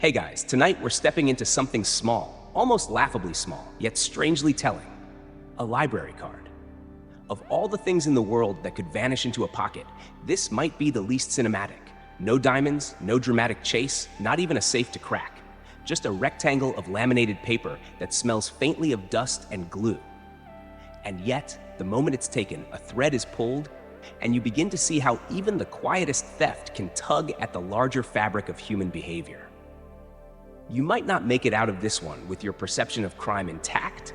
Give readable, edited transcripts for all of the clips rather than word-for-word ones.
Hey guys, tonight we're stepping into something small, almost laughably small, yet strangely telling. A library card. Of all the things in the world that could vanish into a pocket, this might be the least cinematic. No diamonds, no dramatic chase, not even a safe to crack. Just a rectangle of laminated paper that smells faintly of dust and glue. And yet, the moment it's taken, a thread is pulled, and you begin to see how even the quietest theft can tug at the larger fabric of human behavior. You might not make it out of this one with your perception of crime intact,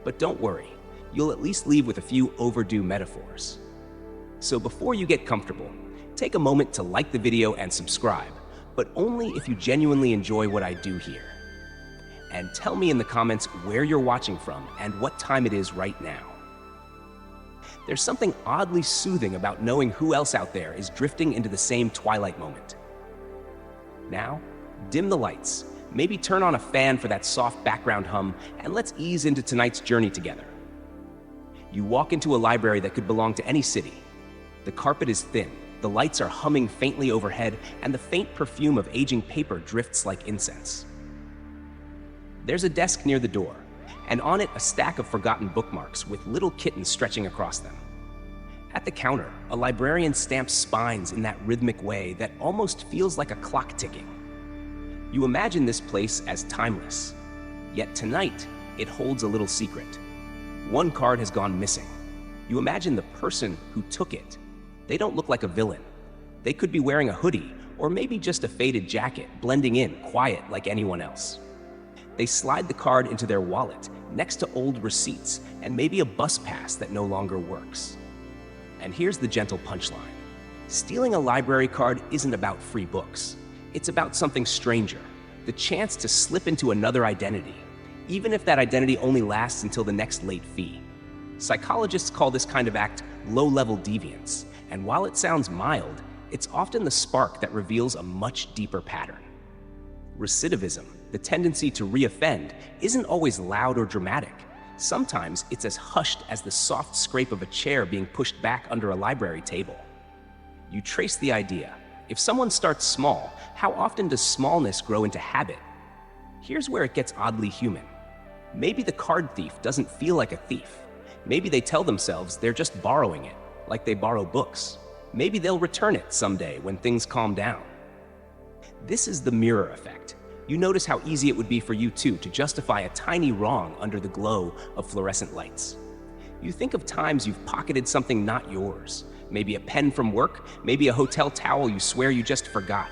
but don't worry, you'll at least leave with a few overdue metaphors. So before you get comfortable, take a moment to like the video and subscribe, but only if you genuinely enjoy what I do here. And tell me in the comments where you're watching from and what time it is right now. There's something oddly soothing about knowing who else out there is drifting into the same twilight moment. Now, dim the lights. Maybe turn on a fan for that soft background hum, and let's ease into tonight's journey together. You walk into a library that could belong to any city. The carpet is thin, the lights are humming faintly overhead, and the faint perfume of aging paper drifts like incense. There's a desk near the door, and on it a stack of forgotten bookmarks with little kittens stretching across them. At the counter, a librarian stamps spines in that rhythmic way that almost feels like a clock ticking. You imagine this place as timeless, yet tonight it holds a little secret. One card has gone missing. You imagine the person who took it. They don't look like a villain. They could be wearing a hoodie or maybe just a faded jacket, blending in, quiet like anyone else. They slide the card into their wallet next to old receipts and maybe a bus pass that no longer works. And here's the gentle punchline. Stealing a library card isn't about free books. It's about something stranger, the chance to slip into another identity, even if that identity only lasts until the next late fee. Psychologists call this kind of act low-level deviance, and while it sounds mild, it's often the spark that reveals a much deeper pattern. Recidivism, the tendency to reoffend, isn't always loud or dramatic. Sometimes it's as hushed as the soft scrape of a chair being pushed back under a library table. You trace the idea. If someone starts small, how often does smallness grow into habit? Here's where it gets oddly human. Maybe the card thief doesn't feel like a thief. Maybe they tell themselves they're just borrowing it, like they borrow books. Maybe they'll return it someday when things calm down. This is the mirror effect. You notice how easy it would be for you too to justify a tiny wrong under the glow of fluorescent lights. You think of times you've pocketed something not yours. Maybe a pen from work, maybe a hotel towel you swear you just forgot.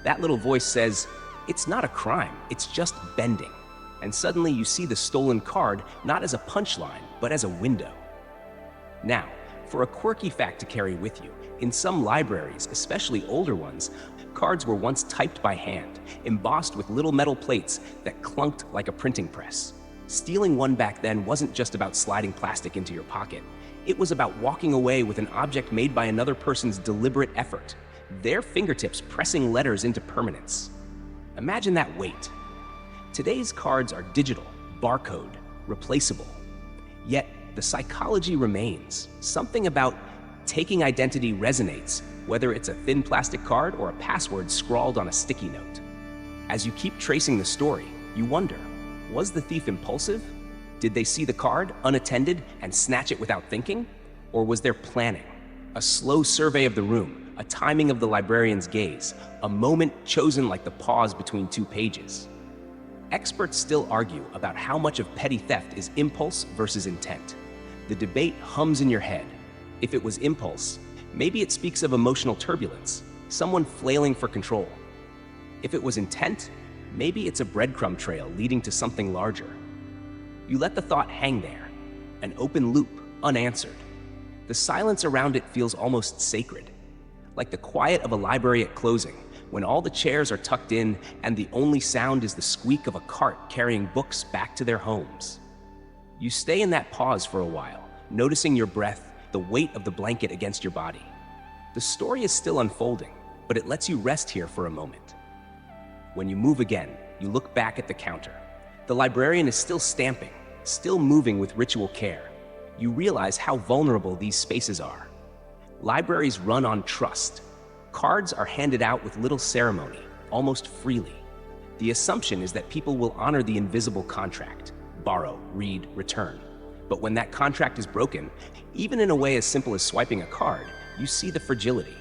That little voice says, it's not a crime, it's just bending. And suddenly you see the stolen card not as a punchline, but as a window. Now, for a quirky fact to carry with you, in some libraries, especially older ones, cards were once typed by hand, embossed with little metal plates that clunked like a printing press. Stealing one back then wasn't just about sliding plastic into your pocket. It was about walking away with an object made by another person's deliberate effort, their fingertips pressing letters into permanence. Imagine that weight. Today's cards are digital, barcode, replaceable. Yet the psychology remains. Something about taking identity resonates, whether it's a thin plastic card or a password scrawled on a sticky note. As you keep tracing the story, you wonder, was the thief impulsive? Did they see the card, unattended, and snatch it without thinking? Or was there planning? A slow survey of the room, a timing of the librarian's gaze, a moment chosen like the pause between two pages. Experts still argue about how much of petty theft is impulse versus intent. The debate hums in your head. If it was impulse, maybe it speaks of emotional turbulence, someone flailing for control. If it was intent, maybe it's a breadcrumb trail leading to something larger. You let the thought hang there, an open loop, unanswered. The silence around it feels almost sacred, like the quiet of a library at closing, when all the chairs are tucked in and the only sound is the squeak of a cart carrying books back to their homes. You stay in that pause for a while, noticing your breath, the weight of the blanket against your body. The story is still unfolding, but it lets you rest here for a moment. When you move again, you look back at the counter. The librarian is still stamping, still moving with ritual care. You realize how vulnerable these spaces are. Libraries run on trust. Cards are handed out with little ceremony, almost freely. The assumption is that people will honor the invisible contract: borrow, read, return. But when that contract is broken, even in a way as simple as swiping a card, you see the fragility.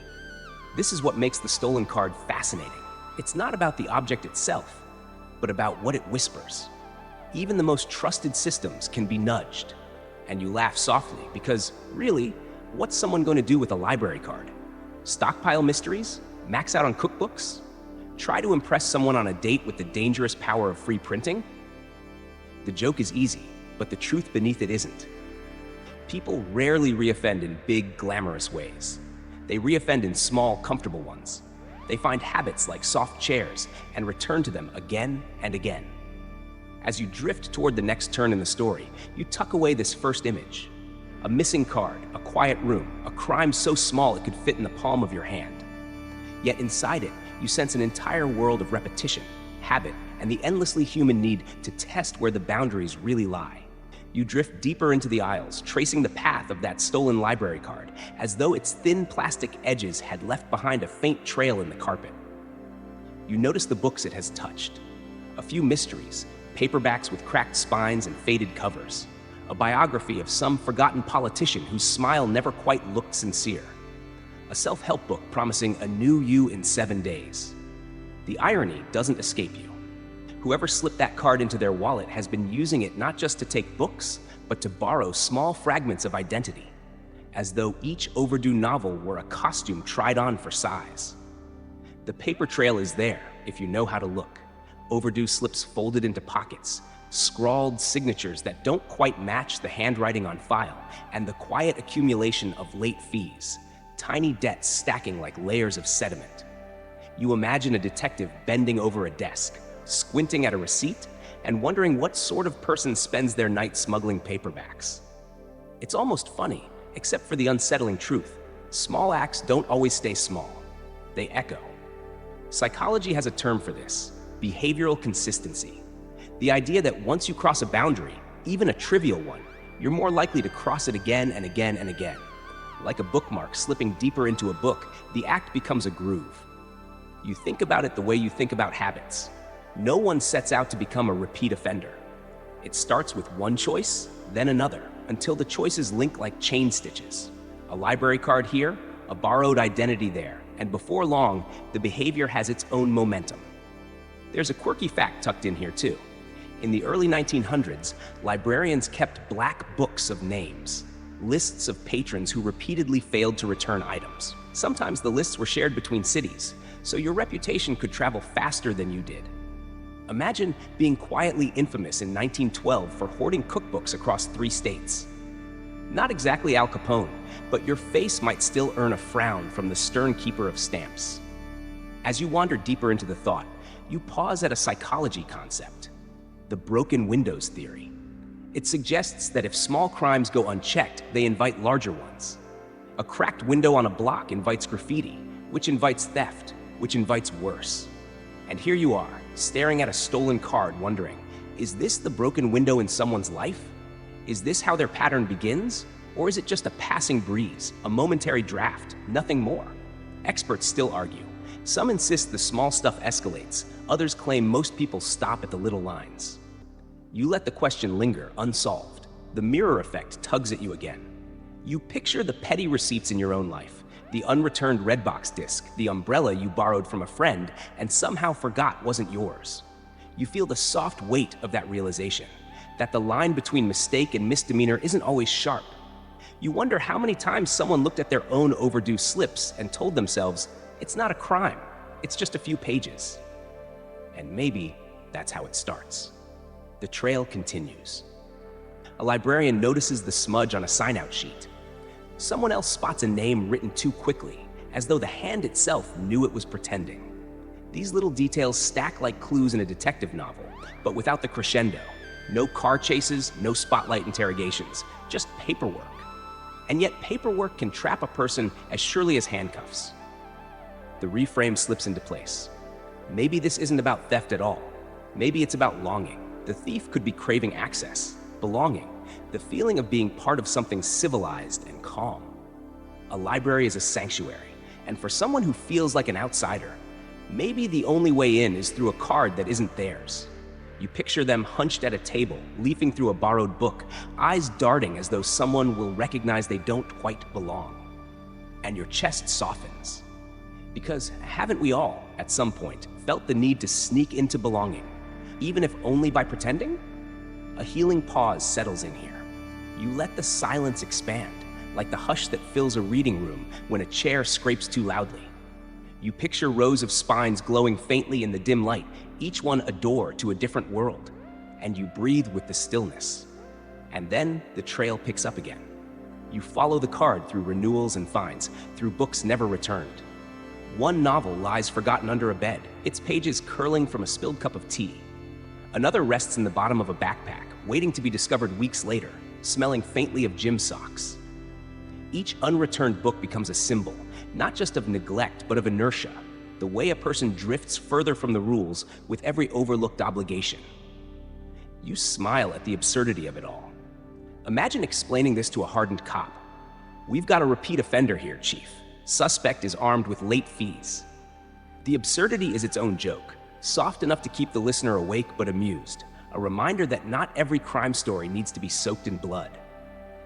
This is what makes the stolen card fascinating. It's not about the object itself, but about what it whispers. Even the most trusted systems can be nudged. And you laugh softly because, really, what's someone going to do with a library card? Stockpile mysteries? Max out on cookbooks? Try to impress someone on a date with the dangerous power of free printing? The joke is easy, but the truth beneath it isn't. People rarely reoffend in big, glamorous ways. They reoffend in small, comfortable ones. They find habits like soft chairs and return to them again and again. As you drift toward the next turn in the story, you tuck away this first image. A missing card, a quiet room, a crime so small it could fit in the palm of your hand. Yet inside it, you sense an entire world of repetition, habit, and the endlessly human need to test where the boundaries really lie. You drift deeper into the aisles, tracing the path of that stolen library card, as though its thin plastic edges had left behind a faint trail in the carpet. You notice the books it has touched. A few mysteries, paperbacks with cracked spines and faded covers. A biography of some forgotten politician whose smile never quite looked sincere. A self-help book promising a new you in 7 days. The irony doesn't escape you. Whoever slipped that card into their wallet has been using it not just to take books, but to borrow small fragments of identity, as though each overdue novel were a costume tried on for size. The paper trail is there if you know how to look. Overdue slips folded into pockets, scrawled signatures that don't quite match the handwriting on file, and the quiet accumulation of late fees, tiny debts stacking like layers of sediment. You imagine a detective bending over a desk, squinting at a receipt, and wondering what sort of person spends their night smuggling paperbacks. It's almost funny, except for the unsettling truth. Small acts don't always stay small. They echo. Psychology has a term for this: behavioral consistency. The idea that once you cross a boundary, even a trivial one, you're more likely to cross it again and again and again. Like a bookmark slipping deeper into a book, the act becomes a groove. You think about it the way you think about habits. No one sets out to become a repeat offender. It starts with one choice, then another, until the choices link like chain stitches. A library card here, a borrowed identity there, and before long, the behavior has its own momentum. There's a quirky fact tucked in here too. In the early 1900s, librarians kept black books of names, lists of patrons who repeatedly failed to return items. Sometimes the lists were shared between cities, so your reputation could travel faster than you did. Imagine being quietly infamous in 1912 for hoarding cookbooks across 3 states. Not exactly Al Capone, but your face might still earn a frown from the stern keeper of stamps. As you wander deeper into the thought, you pause at a psychology concept: the broken windows theory. It suggests that if small crimes go unchecked, they invite larger ones. A cracked window on a block invites graffiti, which invites theft, which invites worse. And here you are, staring at a stolen card, wondering, is this the broken window in someone's life? Is this how their pattern begins? Or is it just a passing breeze, a momentary draft, nothing more? Experts still argue. Some insist the small stuff escalates, others claim most people stop at the little lines. You let the question linger, unsolved. The mirror effect tugs at you again. You picture the petty receipts in your own life, the unreturned Redbox disc, the umbrella you borrowed from a friend and somehow forgot wasn't yours. You feel the soft weight of that realization, that the line between mistake and misdemeanor isn't always sharp. You wonder how many times someone looked at their own overdue slips and told themselves, it's not a crime, it's just a few pages. And maybe that's how it starts. The trail continues. A librarian notices the smudge on a sign-out sheet. Someone else spots a name written too quickly, as though the hand itself knew it was pretending. These little details stack like clues in a detective novel, but without the crescendo. No car chases, no spotlight interrogations, just paperwork. And yet paperwork can trap a person as surely as handcuffs. The reframe slips into place. Maybe this isn't about theft at all. Maybe it's about longing. The thief could be craving access, belonging, the feeling of being part of something civilized and calm. A library is a sanctuary, and for someone who feels like an outsider, Maybe the only way in is through a card that isn't theirs. You picture them hunched at a table, leafing through a borrowed book, eyes darting as though someone will recognize they don't quite belong. And your chest softens. Because haven't we all, at some point, felt the need to sneak into belonging, even if only by pretending? A healing pause settles in here. You let the silence expand, like the hush that fills a reading room when a chair scrapes too loudly. You picture rows of spines glowing faintly in the dim light, each one a door to a different world, and you breathe with the stillness. And then the trail picks up again. You follow the card through renewals and finds, through books never returned. One novel lies forgotten under a bed, its pages curling from a spilled cup of tea. Another rests in the bottom of a backpack, waiting to be discovered weeks later, smelling faintly of gym socks. Each unreturned book becomes a symbol, not just of neglect, but of inertia, the way a person drifts further from the rules with every overlooked obligation. You smile at the absurdity of it all. Imagine explaining this to a hardened cop. "We've got a repeat offender here, Chief. Suspect is armed with late fees." The absurdity is its own joke, soft enough to keep the listener awake but amused, a reminder that not every crime story needs to be soaked in blood.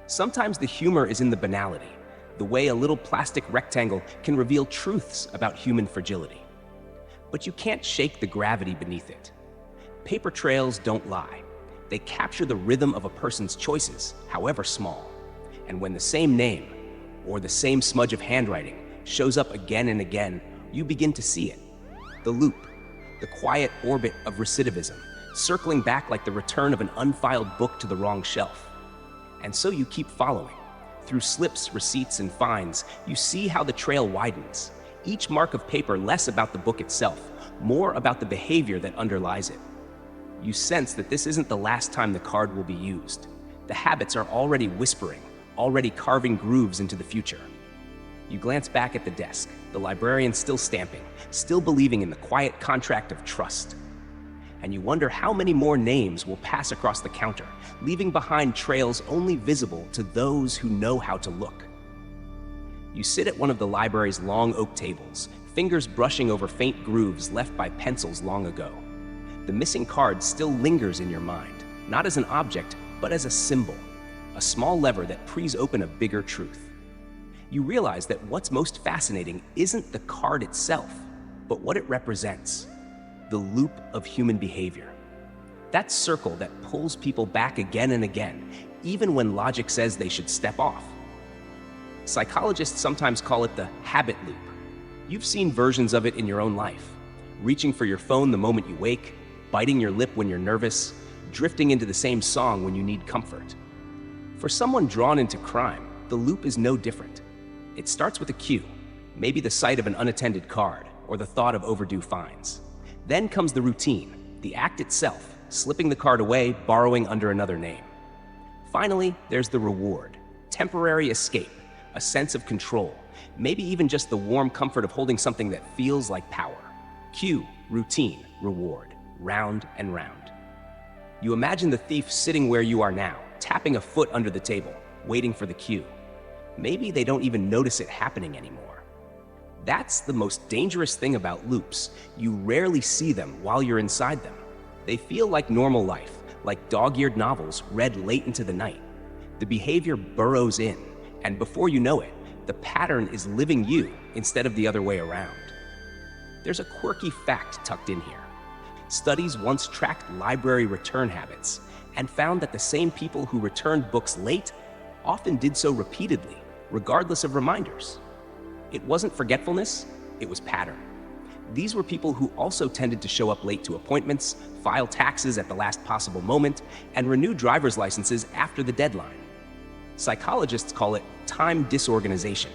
Sometimes the humor is in the banality, the way a little plastic rectangle can reveal truths about human fragility. But you can't shake the gravity beneath it. Paper trails don't lie. They capture the rhythm of a person's choices, however small. And when the same name, or the same smudge of handwriting, shows up again and again, you begin to see it. The loop, the quiet orbit of recidivism, circling back like the return of an unfiled book to the wrong shelf. And so you keep following. Through slips, receipts, and fines, you see how the trail widens. Each mark of paper less about the book itself, more about the behavior that underlies it. You sense that this isn't the last time the card will be used. The habits are already whispering, already carving grooves into the future. You glance back at the desk, the librarian still stamping, still believing in the quiet contract of trust. And you wonder how many more names will pass across the counter, leaving behind trails only visible to those who know how to look. You sit at one of the library's long oak tables, fingers brushing over faint grooves left by pencils long ago. The missing card still lingers in your mind, not as an object, but as a symbol, a small lever that preys open a bigger truth. You realize that what's most fascinating isn't the card itself, but what it represents. The loop of human behavior. That circle that pulls people back again and again, even when logic says they should step off. Psychologists sometimes call it the habit loop. You've seen versions of it in your own life. Reaching for your phone the moment you wake, biting your lip when you're nervous, drifting into the same song when you need comfort. For someone drawn into crime, the loop is no different. It starts with a cue, maybe the sight of an unattended card or the thought of overdue fines. Then comes the routine, the act itself, slipping the card away, borrowing under another name. Finally, there's the reward, temporary escape, a sense of control, maybe even just the warm comfort of holding something that feels like power. Cue, routine, reward, round and round. You imagine the thief sitting where you are now, tapping a foot under the table, waiting for the cue. Maybe they don't even notice it happening anymore. That's the most dangerous thing about loops. You rarely see them while you're inside them. They feel like normal life, like dog-eared novels read late into the night. The behavior burrows in, and before you know it, the pattern is living you instead of the other way around. There's a quirky fact tucked in here. Studies once tracked library return habits and found that the same people who returned books late often did so repeatedly, regardless of reminders. It wasn't forgetfulness, it was pattern. These were people who also tended to show up late to appointments, file taxes at the last possible moment, and renew driver's licenses after the deadline. Psychologists call it time disorganization.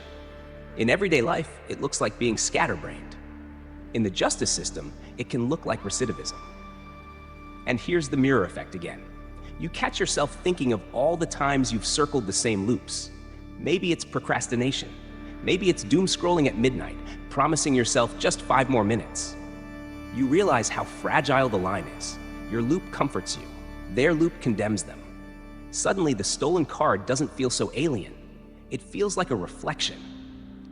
In everyday life, it looks like being scatterbrained. In the justice system, it can look like recidivism. And here's the mirror effect again. You catch yourself thinking of all the times you've circled the same loops. Maybe it's procrastination. Maybe it's doom scrolling at midnight, promising yourself just 5 more minutes. You realize how fragile the line is. Your loop comforts you. Their loop condemns them. Suddenly, the stolen card doesn't feel so alien. It feels like a reflection.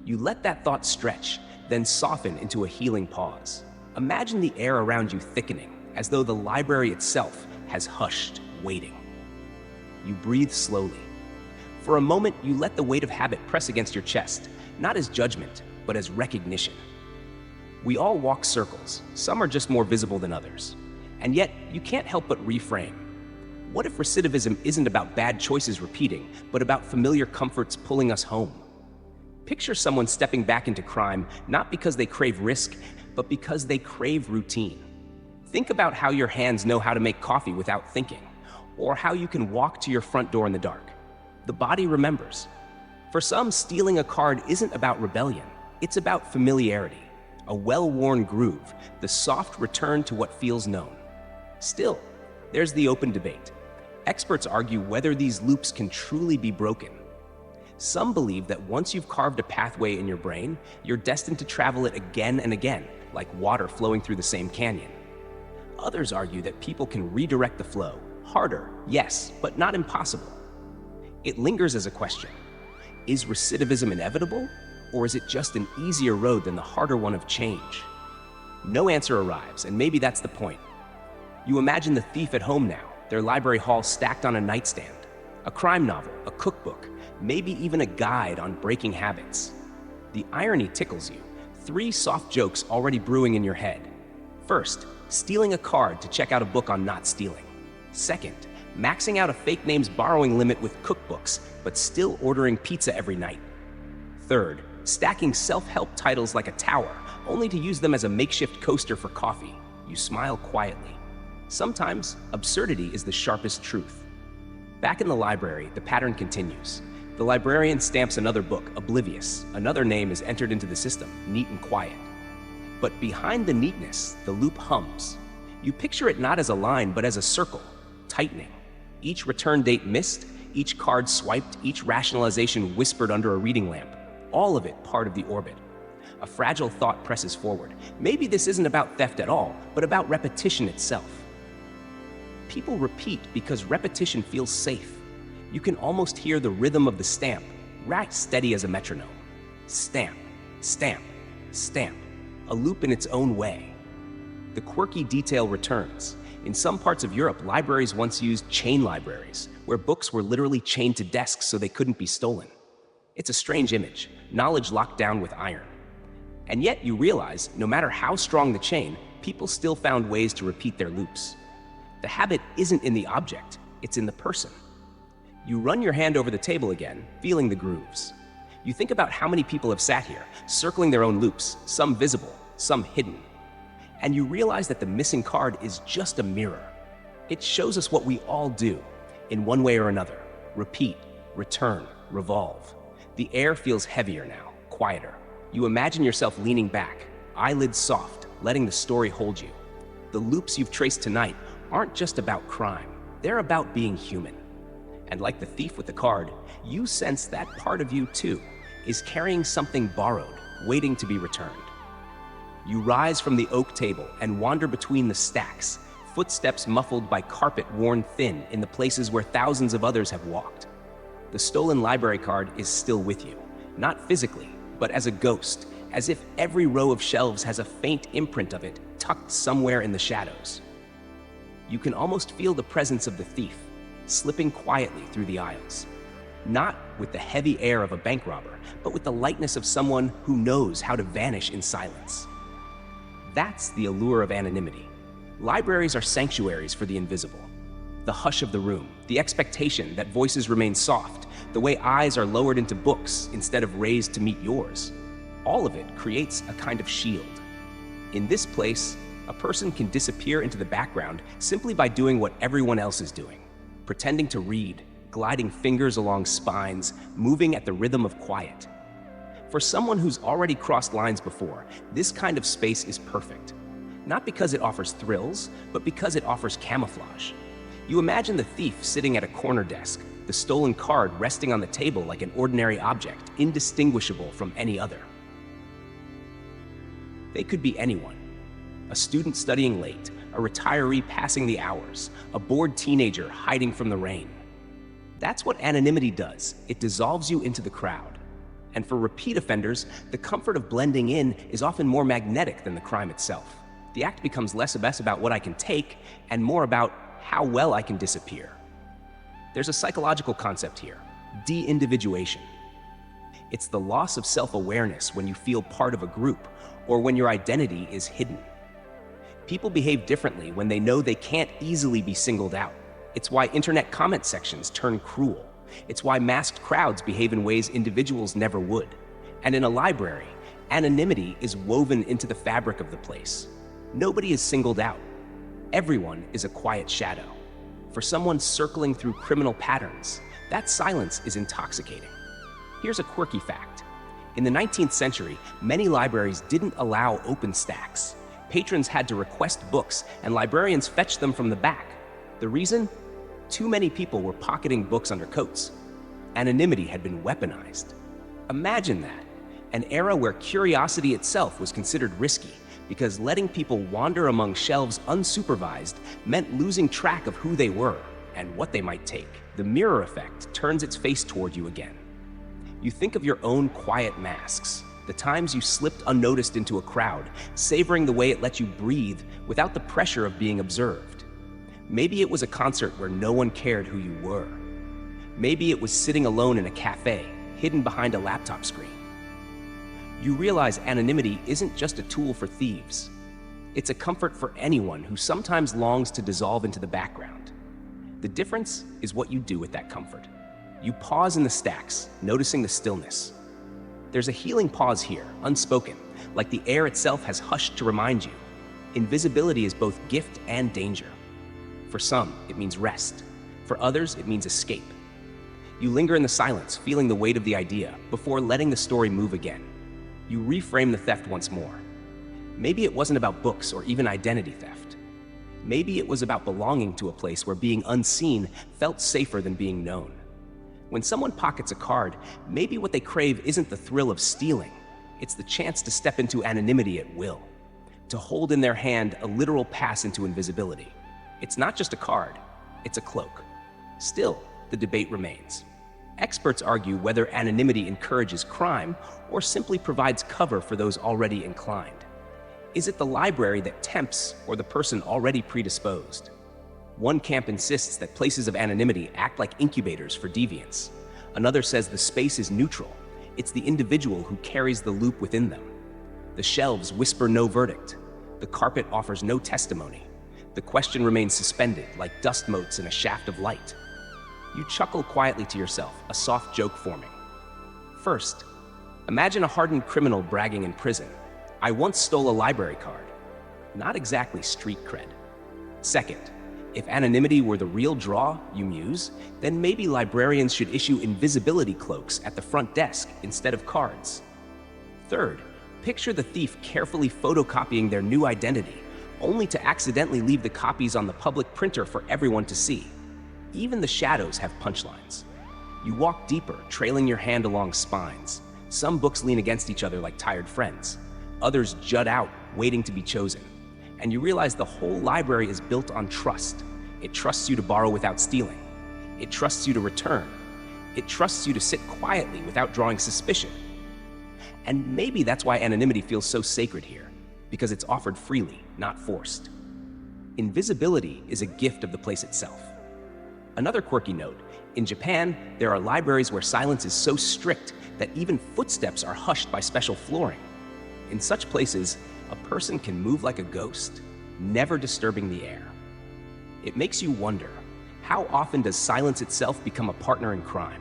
You let that thought stretch, then soften into a healing pause. Imagine the air around you thickening, as though the library itself has hushed, waiting. You breathe slowly. For a moment, you let the weight of habit press against your chest, not as judgment, but as recognition. We all walk circles. Some are just more visible than others. And yet, you can't help but reframe. What if recidivism isn't about bad choices repeating, but about familiar comforts pulling us home? Picture someone stepping back into crime, not because they crave risk, but because they crave routine. Think about how your hands know how to make coffee without thinking, or how you can walk to your front door in the dark. The body remembers. For some, stealing a card isn't about rebellion. It's about familiarity, a well-worn groove, the soft return to what feels known. Still, there's the open debate. Experts argue whether these loops can truly be broken. Some believe that once you've carved a pathway in your brain, you're destined to travel it again and again, like water flowing through the same canyon. Others argue that people can redirect the flow. Harder, yes, but not impossible. It lingers as a question. Is recidivism inevitable, or is it just an easier road than the harder one of change? No answer arrives, and maybe that's the point. You imagine the thief at home now, their library haul stacked on a nightstand, a crime novel, a cookbook, maybe even a guide on breaking habits. The irony tickles you. 3 soft jokes already brewing in your head. First, stealing a card to check out a book on not stealing. Second, maxing out a fake name's borrowing limit with cookbooks, but still ordering pizza every night. Third, stacking self-help titles like a tower, only to use them as a makeshift coaster for coffee. You smile quietly. Sometimes, absurdity is the sharpest truth. Back in the library, the pattern continues. The librarian stamps another book, oblivious. Another name is entered into the system, neat and quiet. But behind the neatness, the loop hums. You picture it not as a line, but as a circle, tightening. Each return date missed, each card swiped, each rationalization whispered under a reading lamp. All of it part of the orbit. A fragile thought presses forward. Maybe this isn't about theft at all, but about repetition itself. People repeat because repetition feels safe. You can almost hear the rhythm of the stamp, racked steady as a metronome. Stamp, stamp, stamp, a loop in its own way. The quirky detail returns. In some parts of Europe, libraries once used chain libraries, where books were literally chained to desks so they couldn't be stolen. It's a strange image, knowledge locked down with iron. And yet you realize, no matter how strong the chain, people still found ways to repeat their loops. The habit isn't in the object, it's in the person. You run your hand over the table again, feeling the grooves. You think about how many people have sat here, circling their own loops, some visible, some hidden. And you realize that the missing card is just a mirror. It shows us what we all do, in one way or another. Repeat, return, revolve. The air feels heavier now, quieter. You imagine yourself leaning back, eyelids soft, letting the story hold you. The loops you've traced tonight aren't just about crime, they're about being human. And like the thief with the card, you sense that part of you too is carrying something borrowed, waiting to be returned. You rise from the oak table and wander between the stacks, footsteps muffled by carpet worn thin in the places where thousands of others have walked. The stolen library card is still with you, not physically, but as a ghost, as if every row of shelves has a faint imprint of it tucked somewhere in the shadows. You can almost feel the presence of the thief, slipping quietly through the aisles. Not with the heavy air of a bank robber, but with the lightness of someone who knows how to vanish in silence. That's the allure of anonymity. Libraries are sanctuaries for the invisible. The hush of the room, the expectation that voices remain soft, the way eyes are lowered into books instead of raised to meet yours. All of it creates a kind of shield. In this place, a person can disappear into the background simply by doing what everyone else is doing, pretending to read, gliding fingers along spines, moving at the rhythm of quiet. For someone who's already crossed lines before, this kind of space is perfect. Not because it offers thrills, but because it offers camouflage. You imagine the thief sitting at a corner desk, the stolen card resting on the table like an ordinary object, indistinguishable from any other. They could be anyone. A student studying late, a retiree passing the hours, a bored teenager hiding from the rain. That's what anonymity does. It dissolves you into the crowd. And for repeat offenders, the comfort of blending in is often more magnetic than the crime itself. The act becomes less about what I can take and more about how well I can disappear. There's a psychological concept here, de-individuation. It's the loss of self-awareness when you feel part of a group or when your identity is hidden. People behave differently when they know they can't easily be singled out. It's why internet comment sections turn cruel. It's why masked crowds behave in ways individuals never would. And in a library, anonymity is woven into the fabric of the place. Nobody is singled out. Everyone is a quiet shadow. For someone circling through criminal patterns, that silence is intoxicating. Here's a quirky fact. In the 19th century, many libraries didn't allow open stacks. Patrons had to request books, and librarians fetched them from the back. The reason? Too many people were pocketing books under coats. Anonymity had been weaponized. Imagine that, an era where curiosity itself was considered risky, because letting people wander among shelves unsupervised meant losing track of who they were and what they might take. The mirror effect turns its face toward you again. You think of your own quiet masks, the times you slipped unnoticed into a crowd, savoring the way it let you breathe without the pressure of being observed. Maybe it was a concert where no one cared who you were. Maybe it was sitting alone in a cafe, hidden behind a laptop screen. You realize anonymity isn't just a tool for thieves. It's a comfort for anyone who sometimes longs to dissolve into the background. The difference is what you do with that comfort. You pause in the stacks, noticing the stillness. There's a healing pause here, unspoken, like the air itself has hushed to remind you. Invisibility is both gift and danger. For some, it means rest. For others, it means escape. You linger in the silence, feeling the weight of the idea, before letting the story move again. You reframe the theft once more. Maybe it wasn't about books or even identity theft. Maybe it was about belonging to a place where being unseen felt safer than being known. When someone pockets a card, maybe what they crave isn't the thrill of stealing. It's the chance to step into anonymity at will, to hold in their hand a literal pass into invisibility. It's not just a card, it's a cloak. Still, the debate remains. Experts argue whether anonymity encourages crime or simply provides cover for those already inclined. Is it the library that tempts or the person already predisposed? One camp insists that places of anonymity act like incubators for deviance. Another says the space is neutral. It's the individual who carries the loop within them. The shelves whisper no verdict. The carpet offers no testimony. The question remains suspended like dust motes in a shaft of light. You chuckle quietly to yourself, a soft joke forming. First, imagine a hardened criminal bragging in prison. I once stole a library card. Not exactly street cred. Second, if anonymity were the real draw, you muse, then maybe librarians should issue invisibility cloaks at the front desk instead of cards. Third, picture the thief carefully photocopying their new identity, only to accidentally leave the copies on the public printer for everyone to see. Even the shadows have punchlines. You walk deeper, trailing your hand along spines. Some books lean against each other like tired friends. Others jut out, waiting to be chosen. And you realize the whole library is built on trust. It trusts you to borrow without stealing. It trusts you to return. It trusts you to sit quietly without drawing suspicion. And maybe that's why anonymity feels so sacred here, because it's offered freely, not forced. Invisibility is a gift of the place itself. Another quirky note, in Japan, there are libraries where silence is so strict that even footsteps are hushed by special flooring. In such places, a person can move like a ghost, never disturbing the air. It makes you wonder, how often does silence itself become a partner in crime?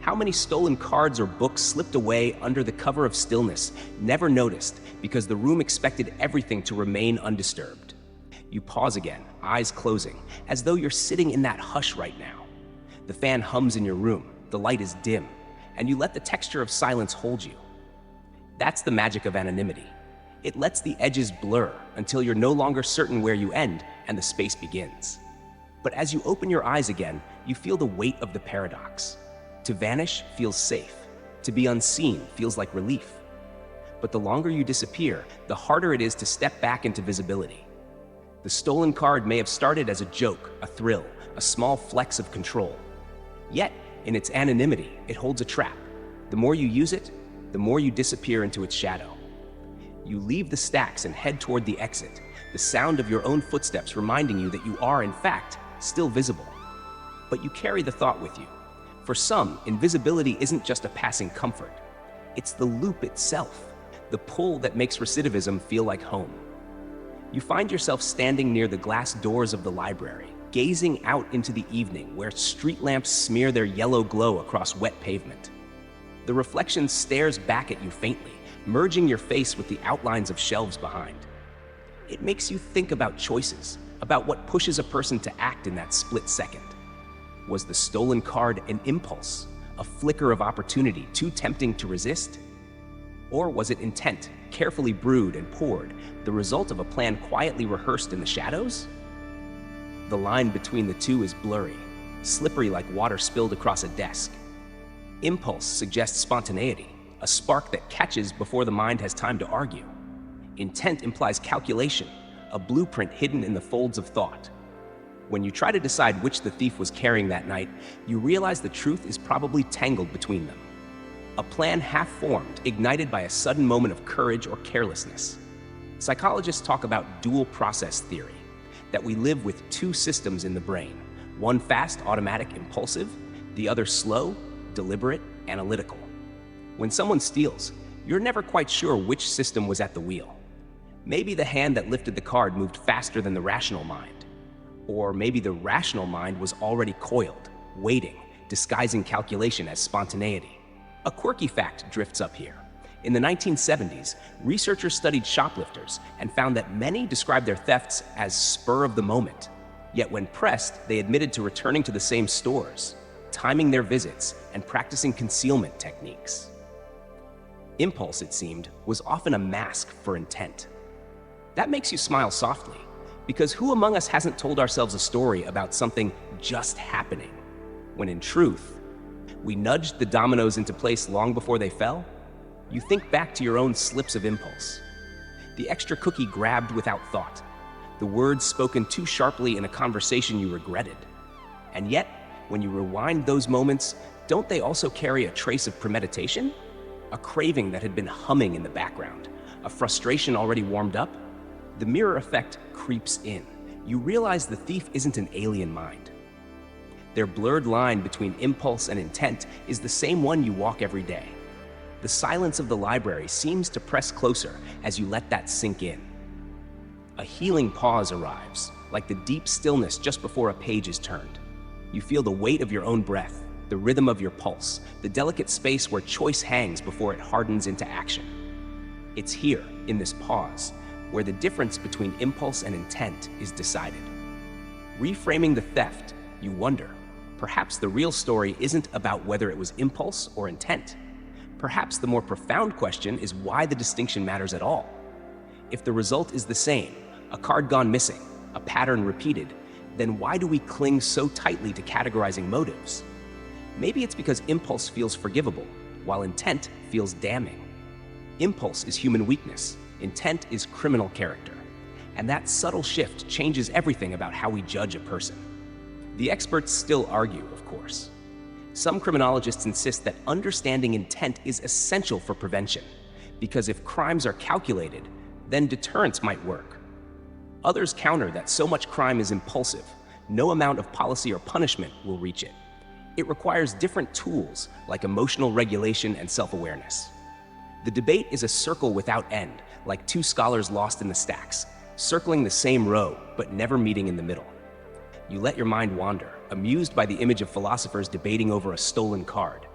How many stolen cards or books slipped away under the cover of stillness, never noticed because the room expected everything to remain undisturbed? You pause again, eyes closing, as though you're sitting in that hush right now. The fan hums in your room, the light is dim, and you let the texture of silence hold you. That's the magic of anonymity. It lets the edges blur until you're no longer certain where you end and the space begins. But as you open your eyes again, you feel the weight of the paradox. To vanish feels safe. To be unseen feels like relief. But the longer you disappear, the harder it is to step back into visibility. The stolen card may have started as a joke, a thrill, a small flex of control. Yet, in its anonymity, it holds a trap. The more you use it, the more you disappear into its shadow. You leave the stacks and head toward the exit, the sound of your own footsteps reminding you that you are, in fact, still visible. But you carry the thought with you. For some, invisibility isn't just a passing comfort. It's the loop itself, the pull that makes recidivism feel like home. You find yourself standing near the glass doors of the library, gazing out into the evening where street lamps smear their yellow glow across wet pavement. The reflection stares back at you faintly, merging your face with the outlines of shelves behind. It makes you think about choices, about what pushes a person to act in that split second. Was the stolen card an impulse, a flicker of opportunity too tempting to resist? Or was it intent, carefully brewed and poured, the result of a plan quietly rehearsed in the shadows? The line between the two is blurry, slippery like water spilled across a desk. Impulse suggests spontaneity, a spark that catches before the mind has time to argue. Intent implies calculation, a blueprint hidden in the folds of thought. When you try to decide which the thief was carrying that night, you realize the truth is probably tangled between them. A plan half-formed, ignited by a sudden moment of courage or carelessness. Psychologists talk about dual process theory, that we live with two systems in the brain, one fast, automatic, impulsive, the other slow, deliberate, analytical. When someone steals, you're never quite sure which system was at the wheel. Maybe the hand that lifted the card moved faster than the rational mind. Or maybe the rational mind was already coiled, waiting, disguising calculation as spontaneity. A quirky fact drifts up here. In the 1970s, researchers studied shoplifters and found that many described their thefts as spur of the moment. Yet when pressed, they admitted to returning to the same stores, timing their visits, and practicing concealment techniques. Impulse, it seemed, was often a mask for intent. That makes you smile softly, because who among us hasn't told ourselves a story about something just happening, when in truth, we nudged the dominoes into place long before they fell? You think back to your own slips of impulse. The extra cookie grabbed without thought, the words spoken too sharply in a conversation you regretted. And yet, when you rewind those moments, don't they also carry a trace of premeditation? A craving that had been humming in the background, a frustration already warmed up? The mirror effect creeps in. You realize the thief isn't an alien mind. Their blurred line between impulse and intent is the same one you walk every day. The silence of the library seems to press closer as you let that sink in. A healing pause arrives, like the deep stillness just before a page is turned. You feel the weight of your own breath, the rhythm of your pulse, the delicate space where choice hangs before it hardens into action. It's here, in this pause, where the difference between impulse and intent is decided. Reframing the theft, you wonder, perhaps the real story isn't about whether it was impulse or intent. Perhaps the more profound question is why the distinction matters at all. If the result is the same, a card gone missing, a pattern repeated, then why do we cling so tightly to categorizing motives? Maybe it's because impulse feels forgivable, while intent feels damning. Impulse is human weakness, intent is criminal character, and that subtle shift changes everything about how we judge a person. The experts still argue, of course. Some criminologists insist that understanding intent is essential for prevention, because if crimes are calculated, then deterrence might work. Others counter that so much crime is impulsive, no amount of policy or punishment will reach it. It requires different tools like emotional regulation and self-awareness. The debate is a circle without end, like two scholars lost in the stacks, circling the same row but never meeting in the middle. You let your mind wander, amused by the image of philosophers debating over a stolen card.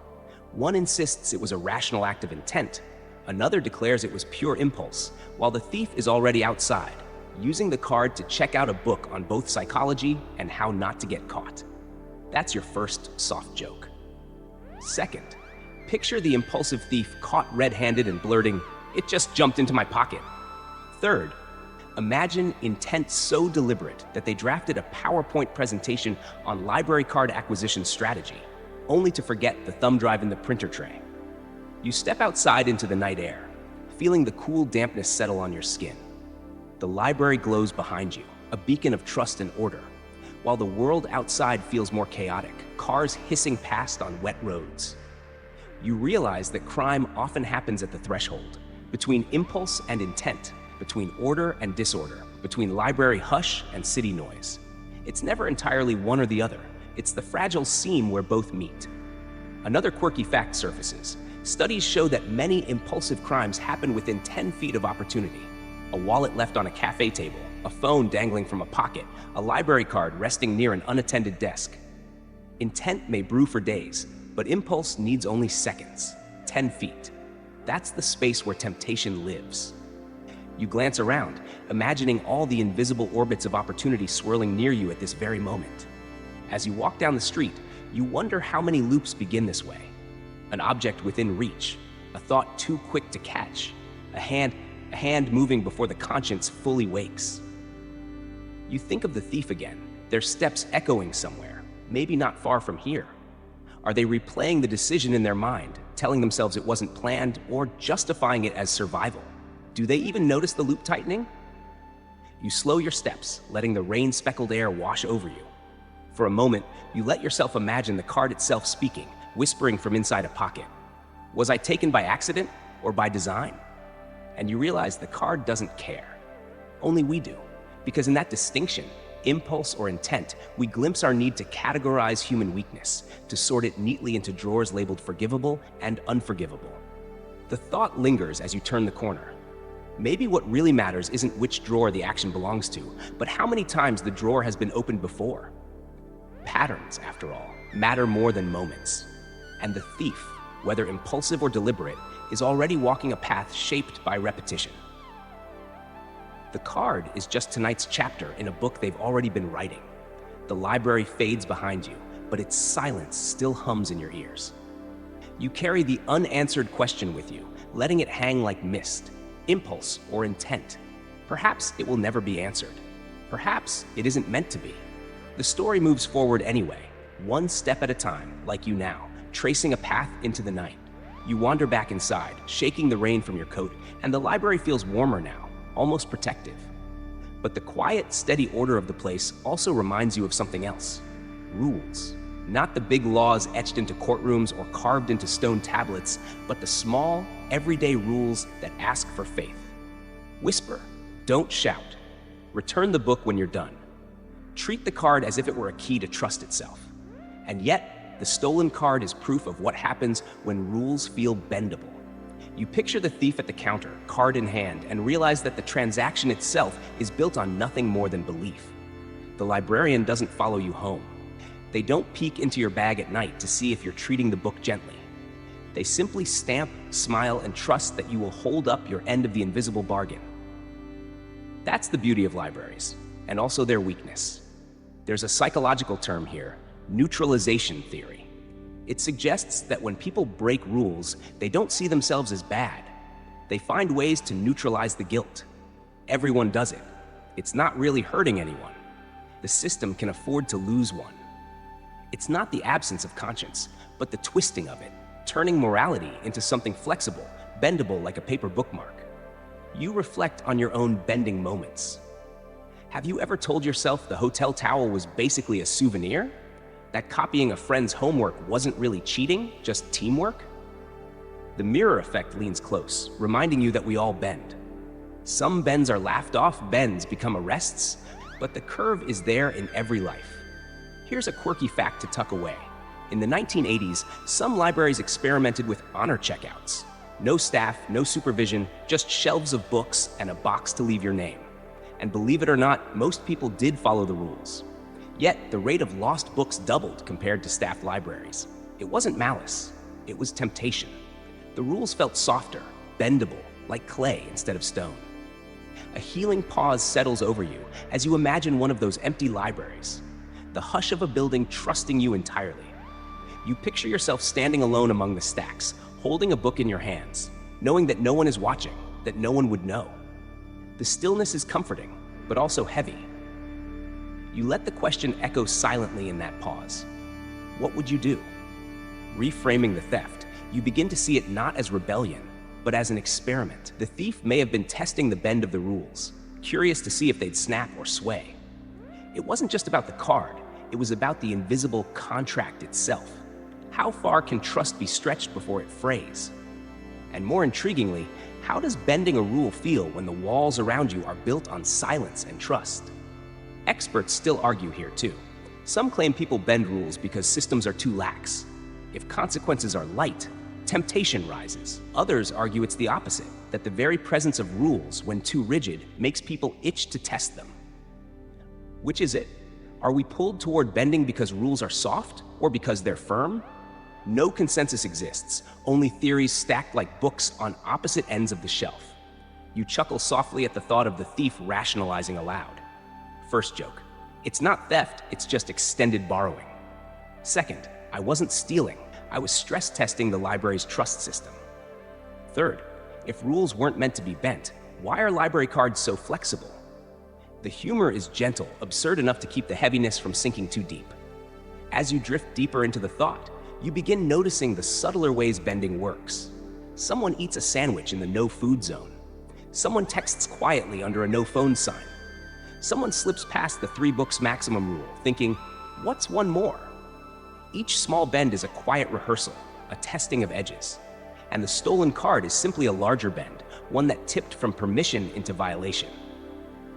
One insists it was a rational act of intent, another declares it was pure impulse, while the thief is already outside, using the card to check out a book on both psychology and how not to get caught. That's your first soft joke. Second, picture the impulsive thief caught red-handed and blurting, "It just jumped into my pocket." Third, imagine intent so deliberate that they drafted a PowerPoint presentation on library card acquisition strategy, only to forget the thumb drive in the printer tray. You step outside into the night air, feeling the cool dampness settle on your skin. The library glows behind you, a beacon of trust and order, while the world outside feels more chaotic, cars hissing past on wet roads. You realize that crime often happens at the threshold, between impulse and intent, between order and disorder, between library hush and city noise. It's never entirely one or the other. It's the fragile seam where both meet. Another quirky fact surfaces. Studies show that many impulsive crimes happen within 10 feet of opportunity. A wallet left on a cafe table, a phone dangling from a pocket, a library card resting near an unattended desk. Intent may brew for days, but impulse needs only seconds, 10 feet. That's the space where temptation lives. You glance around, imagining all the invisible orbits of opportunity swirling near you at this very moment. As you walk down the street, you wonder how many loops begin this way. An object within reach, a thought too quick to catch, a hand moving before the conscience fully wakes. You think of the thief again, their steps echoing somewhere, maybe not far from here. Are they replaying the decision in their mind, telling themselves it wasn't planned, or justifying it as survival? Do they even notice the loop tightening? You slow your steps, letting the rain-speckled air wash over you. For a moment, you let yourself imagine the card itself speaking, whispering from inside a pocket. Was I taken by accident or by design? And you realize the card doesn't care. Only we do. Because in that distinction, impulse or intent, we glimpse our need to categorize human weakness, to sort it neatly into drawers labeled forgivable and unforgivable. The thought lingers as you turn the corner. Maybe what really matters isn't which drawer the action belongs to, but how many times the drawer has been opened before. Patterns, after all, matter more than moments. And the thief, whether impulsive or deliberate, is already walking a path shaped by repetition. The card is just tonight's chapter in a book they've already been writing. The library fades behind you, but its silence still hums in your ears. You carry the unanswered question with you, letting it hang like mist, impulse or intent. Perhaps it will never be answered. Perhaps it isn't meant to be. The story moves forward anyway, one step at a time, like you now, tracing a path into the night. You wander back inside, shaking the rain from your coat, and the library feels warmer now, almost protective. But the quiet, steady order of the place also reminds you of something else. Rules. Not the big laws etched into courtrooms or carved into stone tablets, but the small, everyday rules that ask for faith. Whisper. Don't shout. Return the book when you're done. Treat the card as if it were a key to trust itself. And yet, the stolen card is proof of what happens when rules feel bendable. You picture the thief at the counter, card in hand, and realize that the transaction itself is built on nothing more than belief. The librarian doesn't follow you home. They don't peek into your bag at night to see if you're treating the book gently. They simply stamp, smile, and trust that you will hold up your end of the invisible bargain. That's the beauty of libraries, and also their weakness. There's a psychological term here, neutralization theory. It suggests that when people break rules, they don't see themselves as bad. They find ways to neutralize the guilt. Everyone does it. It's not really hurting anyone. The system can afford to lose one. It's not the absence of conscience, but the twisting of it, turning morality into something flexible, bendable like a paper bookmark. You reflect on your own bending moments. Have you ever told yourself the hotel towel was basically a souvenir? That copying a friend's homework wasn't really cheating, just teamwork? The mirror effect leans close, reminding you that we all bend. Some bends are laughed off, bends become arrests, but the curve is there in every life. Here's a quirky fact to tuck away. In the 1980s, some libraries experimented with honor checkouts. No staff, no supervision, just shelves of books and a box to leave your name. And believe it or not, most people did follow the rules. Yet, the rate of lost books doubled compared to staffed libraries. It wasn't malice, it was temptation. The rules felt softer, bendable, like clay instead of stone. A healing pause settles over you as you imagine one of those empty libraries, the hush of a building trusting you entirely. You picture yourself standing alone among the stacks, holding a book in your hands, knowing that no one is watching, that no one would know. The stillness is comforting, but also heavy. You let the question echo silently in that pause. What would you do? Reframing the theft, you begin to see it not as rebellion, but as an experiment. The thief may have been testing the bend of the rules, curious to see if they'd snap or sway. It wasn't just about the card, it was about the invisible contract itself. How far can trust be stretched before it frays? And more intriguingly, How does bending a rule feel when the walls around you are built on silence and trust? Experts still argue here too. Some claim people bend rules because systems are too lax. If consequences are light, temptation rises. Others argue it's the opposite, that the very presence of rules, when too rigid, makes people itch to test them. Which is it? Are we pulled toward bending because rules are soft or because they're firm? No consensus exists, only theories stacked like books on opposite ends of the shelf. You chuckle softly at the thought of the thief rationalizing aloud. First joke, it's not theft, it's just extended borrowing. Second, I wasn't stealing, I was stress testing the library's trust system. Third, if rules weren't meant to be bent, why are library cards so flexible? The humor is gentle, absurd enough to keep the heaviness from sinking too deep. As you drift deeper into the thought, you begin noticing the subtler ways bending works. Someone eats a sandwich in the no food zone. Someone texts quietly under a no phone sign. Someone slips past the 3 books maximum rule, thinking, what's one more? Each small bend is a quiet rehearsal, a testing of edges. And the stolen card is simply a larger bend, one that tipped from permission into violation.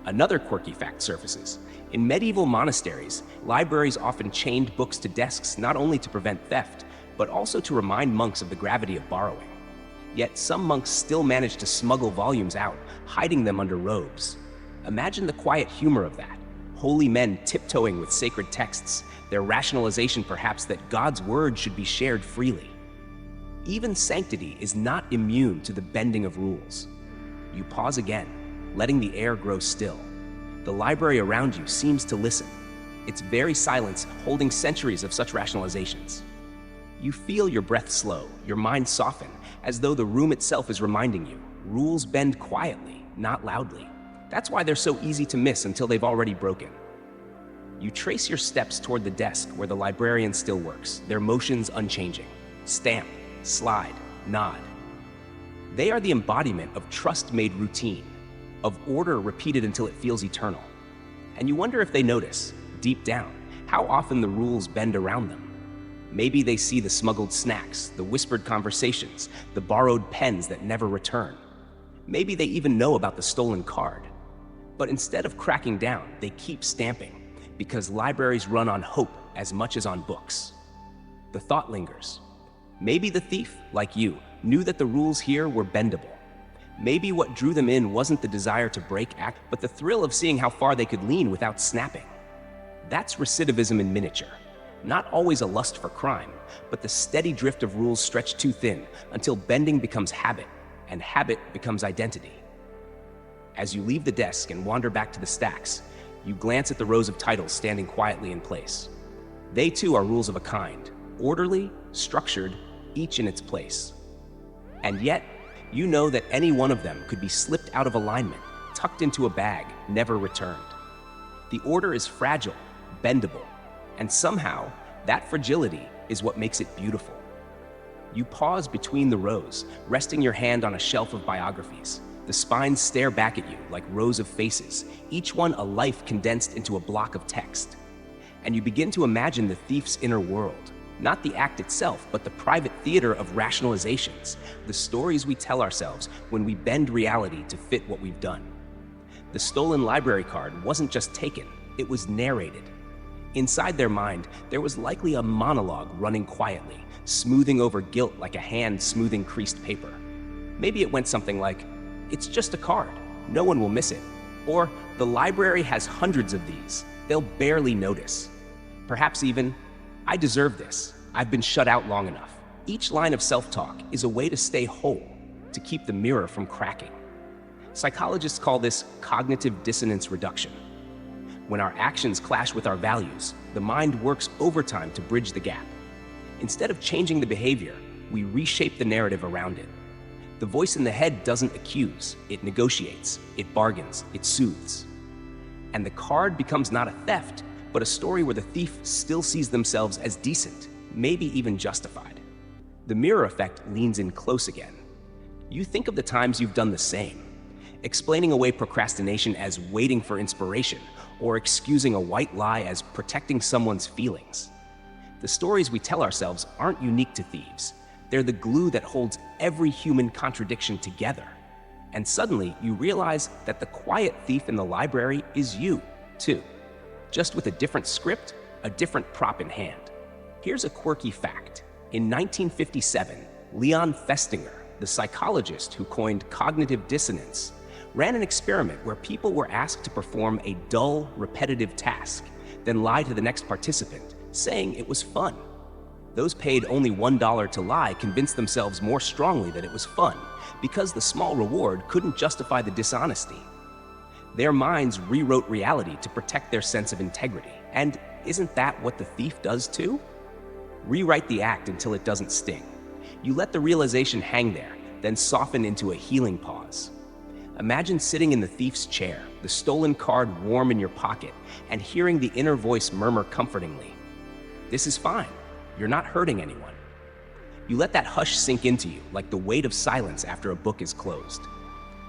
Another quirky fact surfaces. In medieval monasteries, libraries often chained books to desks not only to prevent theft, but also to remind monks of the gravity of borrowing. Yet some monks still managed to smuggle volumes out, hiding them under robes. Imagine the quiet humor of that. Holy men tiptoeing with sacred texts, their rationalization perhaps that God's word should be shared freely. Even sanctity is not immune to the bending of rules. You pause again, letting the air grow still. The library around you seems to listen, its very silence holding centuries of such rationalizations. You feel your breath slow, your mind soften, as though the room itself is reminding you, rules bend quietly, not loudly. That's why they're so easy to miss until they've already broken. You trace your steps toward the desk where the librarian still works, their motions unchanging. Stamp, slide, nod. They are the embodiment of trust made routine, of order repeated until it feels eternal. And you wonder if they notice, deep down, how often the rules bend around them. Maybe they see the smuggled snacks, the whispered conversations, the borrowed pens that never return. Maybe they even know about the stolen card. But instead of cracking down, they keep stamping, because libraries run on hope as much as on books. The thought lingers. Maybe the thief, like you, knew that the rules here were bendable. Maybe what drew them in wasn't the desire to break act, but the thrill of seeing how far they could lean without snapping. That's recidivism in miniature. Not always a lust for crime, but the steady drift of rules stretched too thin until bending becomes habit, and habit becomes identity. As you leave the desk and wander back to the stacks, you glance at the rows of titles standing quietly in place. They too are rules of a kind, orderly, structured, each in its place. And yet, you know that any one of them could be slipped out of alignment, tucked into a bag, never returned. The order is fragile, bendable, and somehow, that fragility is what makes it beautiful. You pause between the rows, resting your hand on a shelf of biographies. The spines stare back at you like rows of faces, each one a life condensed into a block of text. And you begin to imagine the thief's inner world, not the act itself, but the private theater of rationalizations, the stories we tell ourselves when we bend reality to fit what we've done. The stolen library card wasn't just taken, it was narrated. Inside their mind, there was likely a monologue running quietly, smoothing over guilt like a hand smoothing creased paper. Maybe it went something like, "It's just a card, no one will miss it." Or, "The library has hundreds of these, they'll barely notice." Perhaps even, "I deserve this, I've been shut out long enough." Each line of self-talk is a way to stay whole, to keep the mirror from cracking. Psychologists call this cognitive dissonance reduction. When our actions clash with our values, the mind works overtime to bridge the gap. Instead of changing the behavior, we reshape the narrative around it. The voice in the head doesn't accuse, it negotiates, it bargains, it soothes. And the card becomes not a theft, but a story where the thief still sees themselves as decent, maybe even justified. The mirror effect leans in close again. You think of the times you've done the same, explaining away procrastination as waiting for inspiration, or excusing a white lie as protecting someone's feelings. The stories we tell ourselves aren't unique to thieves. They're the glue that holds every human contradiction together. And suddenly, you realize that the quiet thief in the library is you, too, just with a different script, a different prop in hand. Here's a quirky fact. In 1957, Leon Festinger, the psychologist who coined cognitive dissonance, ran an experiment where people were asked to perform a dull, repetitive task, then lie to the next participant, saying it was fun. Those paid only $1 to lie convinced themselves more strongly that it was fun, because the small reward couldn't justify the dishonesty. Their minds rewrote reality to protect their sense of integrity. And isn't that what the thief does too? Rewrite the act until it doesn't sting. You let the realization hang there, then soften into a healing pause. Imagine sitting in the thief's chair, the stolen card warm in your pocket, and hearing the inner voice murmur comfortingly, "This is fine. You're not hurting anyone." You let that hush sink into you, like the weight of silence after a book is closed.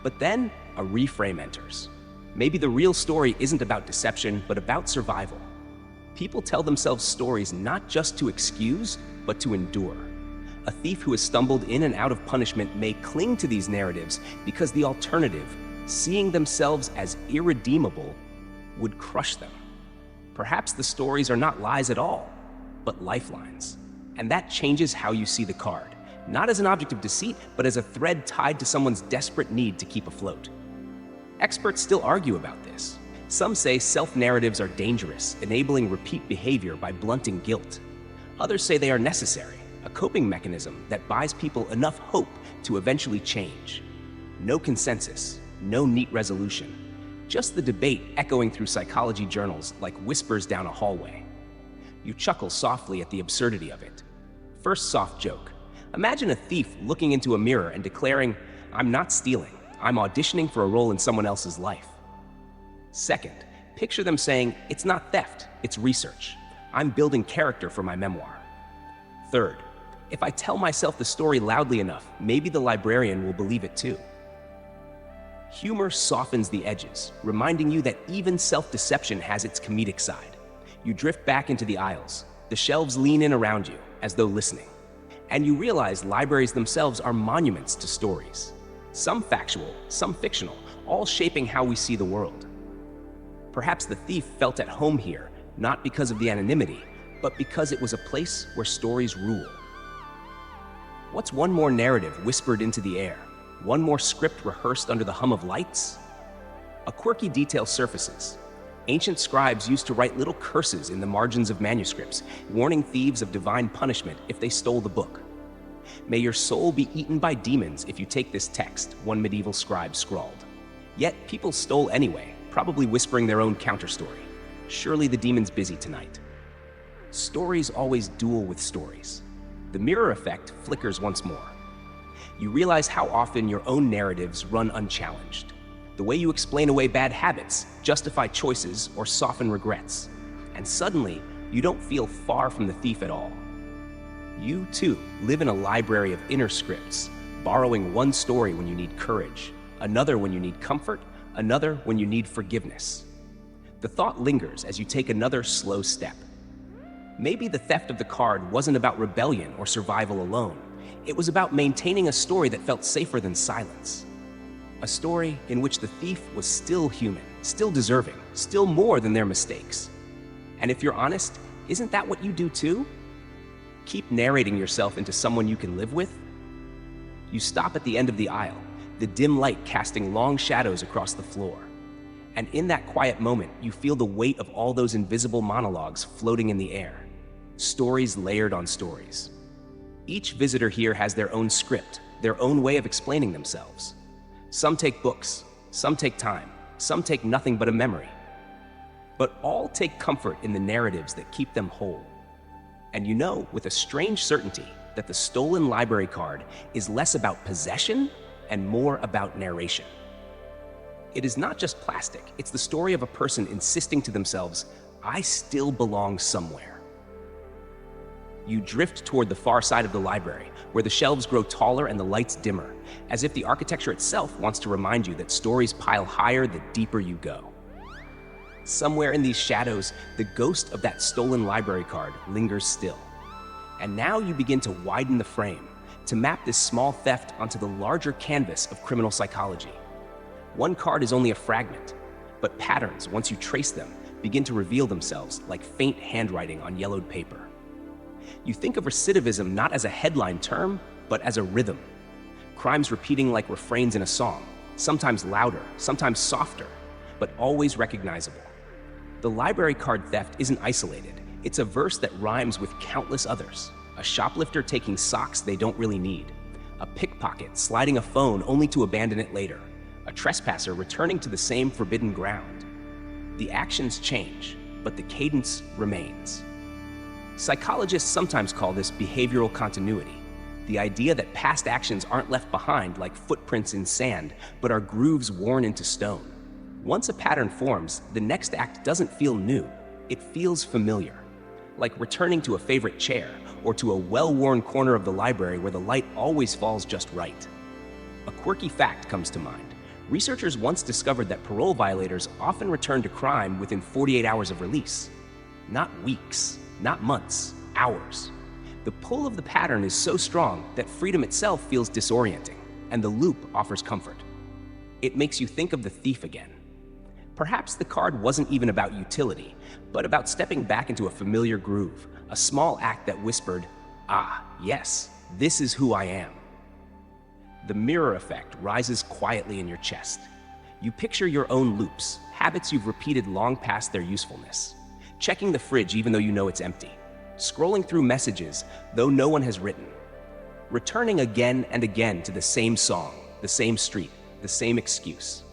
But then, a reframe enters. Maybe the real story isn't about deception, but about survival. People tell themselves stories not just to excuse, but to endure. A thief who has stumbled in and out of punishment may cling to these narratives because the alternative, seeing themselves as irredeemable, would crush them. Perhaps the stories are not lies at all, but lifelines. And that changes how you see the card, not as an object of deceit, but as a thread tied to someone's desperate need to keep afloat. Experts still argue about this. Some say self-narratives are dangerous, enabling repeat behavior by blunting guilt. Others say they are necessary, a coping mechanism that buys people enough hope to eventually change. No consensus, no neat resolution, just the debate echoing through psychology journals like whispers down a hallway. You chuckle softly at the absurdity of it. First soft joke. Imagine a thief looking into a mirror and declaring, "I'm not stealing, I'm auditioning for a role in someone else's life." Second, picture them saying, "It's not theft, it's research. I'm building character for my memoir." Third, if I tell myself the story loudly enough, maybe the librarian will believe it too. Humor softens the edges, reminding you that even self-deception has its comedic side. You drift back into the aisles. The shelves lean in around you, as though listening. And you realize libraries themselves are monuments to stories. Some factual, some fictional, all shaping how we see the world. Perhaps the thief felt at home here, not because of the anonymity, but because it was a place where stories rule. What's one more narrative whispered into the air? One more script rehearsed under the hum of lights? A quirky detail surfaces. Ancient scribes used to write little curses in the margins of manuscripts, warning thieves of divine punishment if they stole the book. "May your soul be eaten by demons if you take this text," one medieval scribe scrawled. Yet people stole anyway, probably whispering their own counterstory. Surely the demon's busy tonight. Stories always duel with stories. The mirror effect flickers once more. You realize how often your own narratives run unchallenged. The way you explain away bad habits, justify choices, or soften regrets. And suddenly, you don't feel far from the thief at all. You, too, live in a library of inner scripts, borrowing one story when you need courage, another when you need comfort, another when you need forgiveness. The thought lingers as you take another slow step. Maybe the theft of the card wasn't about rebellion or survival alone. It was about maintaining a story that felt safer than silence. A story in which the thief was still human, still deserving, still more than their mistakes. And if you're honest, isn't that what you do too? Keep narrating yourself into someone you can live with? You stop at the end of the aisle, the dim light casting long shadows across the floor. And in that quiet moment, you feel the weight of all those invisible monologues floating in the air. Stories layered on stories. Each visitor here has their own script, their own way of explaining themselves. Some take books, some take time, some take nothing but a memory. But all take comfort in the narratives that keep them whole. And you know with a strange certainty that the stolen library card is less about possession and more about narration. It is not just plastic, it's the story of a person insisting to themselves, "I still belong somewhere." You drift toward the far side of the library, where the shelves grow taller and the lights dimmer, as if the architecture itself wants to remind you that stories pile higher the deeper you go. Somewhere in these shadows, the ghost of that stolen library card lingers still. And now you begin to widen the frame, to map this small theft onto the larger canvas of criminal psychology. One card is only a fragment, but patterns, once you trace them, begin to reveal themselves like faint handwriting on yellowed paper. You think of recidivism not as a headline term, but as a rhythm. Crimes repeating like refrains in a song, sometimes louder, sometimes softer, but always recognizable. The library card theft isn't isolated. It's a verse that rhymes with countless others. A shoplifter taking socks they don't really need. A pickpocket sliding a phone only to abandon it later. A trespasser returning to the same forbidden ground. The actions change, but the cadence remains. Psychologists sometimes call this behavioral continuity, the idea that past actions aren't left behind like footprints in sand, but are grooves worn into stone. Once a pattern forms, the next act doesn't feel new, it feels familiar, like returning to a favorite chair or to a well-worn corner of the library where the light always falls just right. A quirky fact comes to mind. Researchers once discovered that parole violators often return to crime within 48 hours of release. Not weeks, not months, hours. The pull of the pattern is so strong that freedom itself feels disorienting, and the loop offers comfort. It makes you think of the thief again. Perhaps the card wasn't even about utility, but about stepping back into a familiar groove, a small act that whispered, "Ah, yes, this is who I am." The mirror effect rises quietly in your chest. You picture your own loops, habits you've repeated long past their usefulness. Checking the fridge even though you know it's empty. Scrolling through messages though no one has written. Returning again and again to the same song, the same street, the same excuse.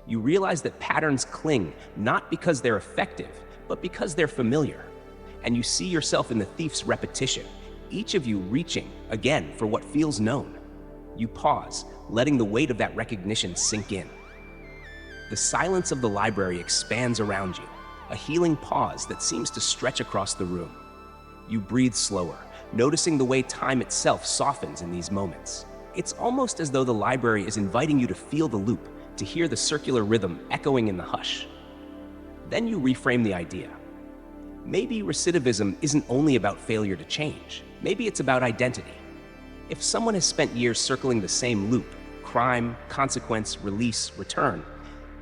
You realize that patterns cling not because they're effective, but because they're familiar. And you see yourself in the thief's repetition, each of you reaching again for what feels known. You pause, letting the weight of that recognition sink in. The silence of the library expands around you, a healing pause that seems to stretch across the room. You breathe slower, noticing the way time itself softens in these moments. It's almost as though the library is inviting you to feel the loop, to hear the circular rhythm echoing in the hush. Then you reframe the idea. Maybe recidivism isn't only about failure to change. Maybe it's about identity. If someone has spent years circling the same loop, crime, consequence, release, return,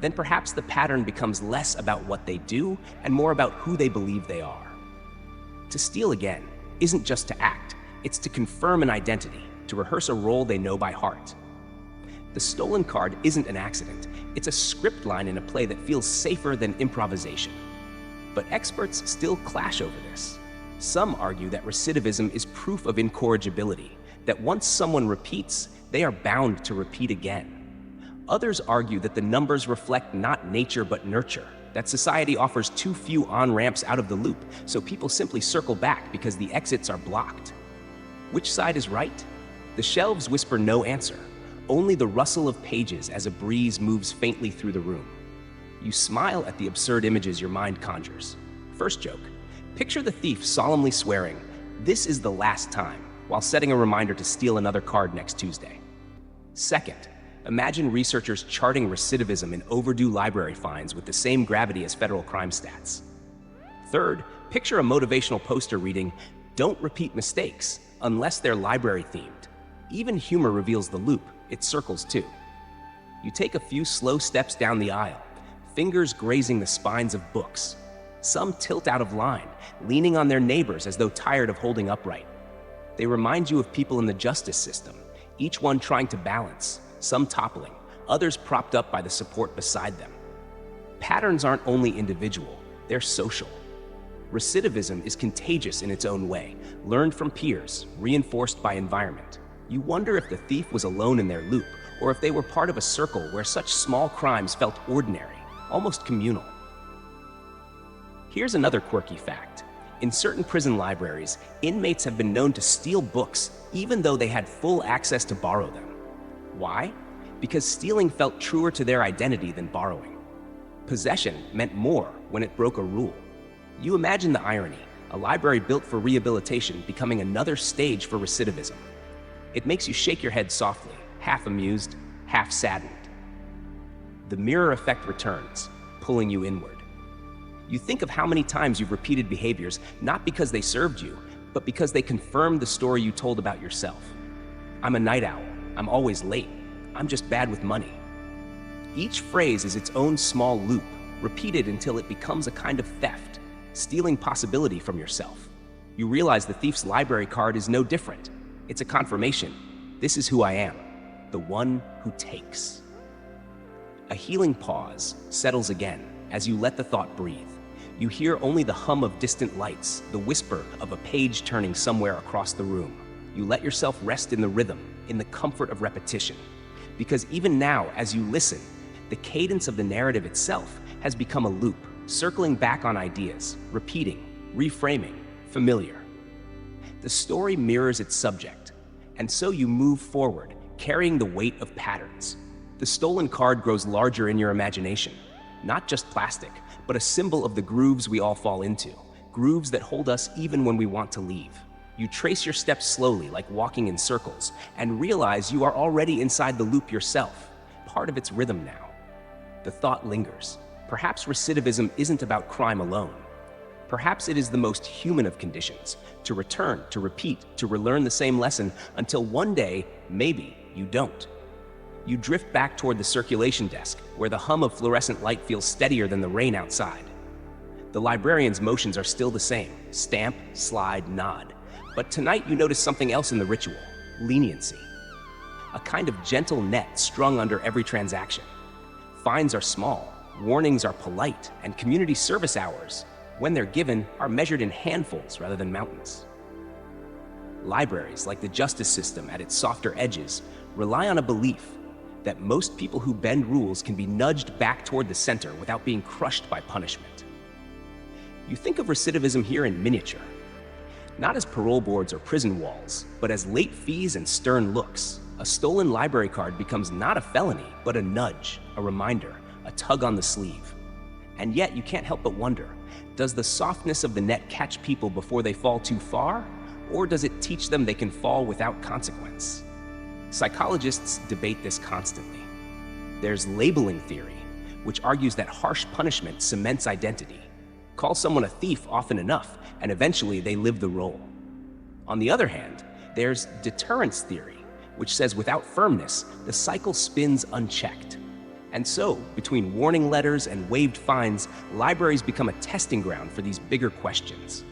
then perhaps the pattern becomes less about what they do and more about who they believe they are. To steal again isn't just to act, it's to confirm an identity, to rehearse a role they know by heart. The stolen card isn't an accident, it's a script line in a play that feels safer than improvisation. But experts still clash over this. Some argue that recidivism is proof of incorrigibility, that once someone repeats, they are bound to repeat again. Others argue that the numbers reflect not nature but nurture, that society offers too few on-ramps out of the loop, so people simply circle back because the exits are blocked. Which side is right? The shelves whisper no answer, only the rustle of pages as a breeze moves faintly through the room. You smile at the absurd images your mind conjures. First joke, picture the thief solemnly swearing, "This is the last time," while setting a reminder to steal another card next Tuesday. Second, imagine researchers charting recidivism in overdue library fines with the same gravity as federal crime stats. Third, picture a motivational poster reading, "Don't repeat mistakes unless they're library themed." Even humor reveals the loop, it circles too. You take a few slow steps down the aisle, fingers grazing the spines of books. Some tilt out of line, leaning on their neighbors as though tired of holding upright. They remind you of people in the justice system, each one trying to balance, some toppling, others propped up by the support beside them. Patterns aren't only individual, they're social. Recidivism is contagious in its own way, learned from peers, reinforced by environment. You wonder if the thief was alone in their loop, or if they were part of a circle where such small crimes felt ordinary, almost communal. Here's another quirky fact. In certain prison libraries, inmates have been known to steal books even though they had full access to borrow them. Why? Because stealing felt truer to their identity than borrowing. Possession meant more when it broke a rule. You imagine the irony, a library built for rehabilitation becoming another stage for recidivism. It makes you shake your head softly, half amused, half saddened. The mirror effect returns, pulling you inward. You think of how many times you've repeated behaviors not because they served you, but because they confirmed the story you told about yourself. I'm a night owl. I'm always late. I'm just bad with money. Each phrase is its own small loop, repeated until it becomes a kind of theft, stealing possibility from yourself. You realize the thief's library card is no different. It's a confirmation. This is who I am, the one who takes. A healing pause settles again as you let the thought breathe. You hear only the hum of distant lights, the whisper of a page turning somewhere across the room. You let yourself rest in the rhythm, in the comfort of repetition. Because even now, as you listen, the cadence of the narrative itself has become a loop, circling back on ideas, repeating, reframing, familiar. The story mirrors its subject, and so you move forward, carrying the weight of patterns. The stolen card grows larger in your imagination, not just plastic, but a symbol of the grooves we all fall into, grooves that hold us even when we want to leave. You trace your steps slowly, like walking in circles, and realize you are already inside the loop yourself, part of its rhythm now. The thought lingers. Perhaps recidivism isn't about crime alone. Perhaps it is the most human of conditions, to return, to repeat, to relearn the same lesson until one day, maybe, you don't. You drift back toward the circulation desk, where the hum of fluorescent light feels steadier than the rain outside. The librarian's motions are still the same: stamp, slide, nod. But tonight you notice something else in the ritual: leniency. A kind of gentle net strung under every transaction. Fines are small, warnings are polite, and community service hours, when they're given, are measured in handfuls rather than mountains. Libraries, like the justice system at its softer edges, rely on a belief that most people who bend rules can be nudged back toward the center without being crushed by punishment. You think of recidivism here in miniature, not as parole boards or prison walls, but as late fees and stern looks. A stolen library card becomes not a felony, but a nudge, a reminder, a tug on the sleeve. And yet you can't help but wonder, does the softness of the net catch people before they fall too far, or does it teach them they can fall without consequence? Psychologists debate this constantly. There's labeling theory, which argues that harsh punishment cements identity. Call someone a thief often enough, and eventually they live the role. On the other hand, there's deterrence theory, which says without firmness, the cycle spins unchecked. And so, between warning letters and waived fines, libraries become a testing ground for these bigger questions.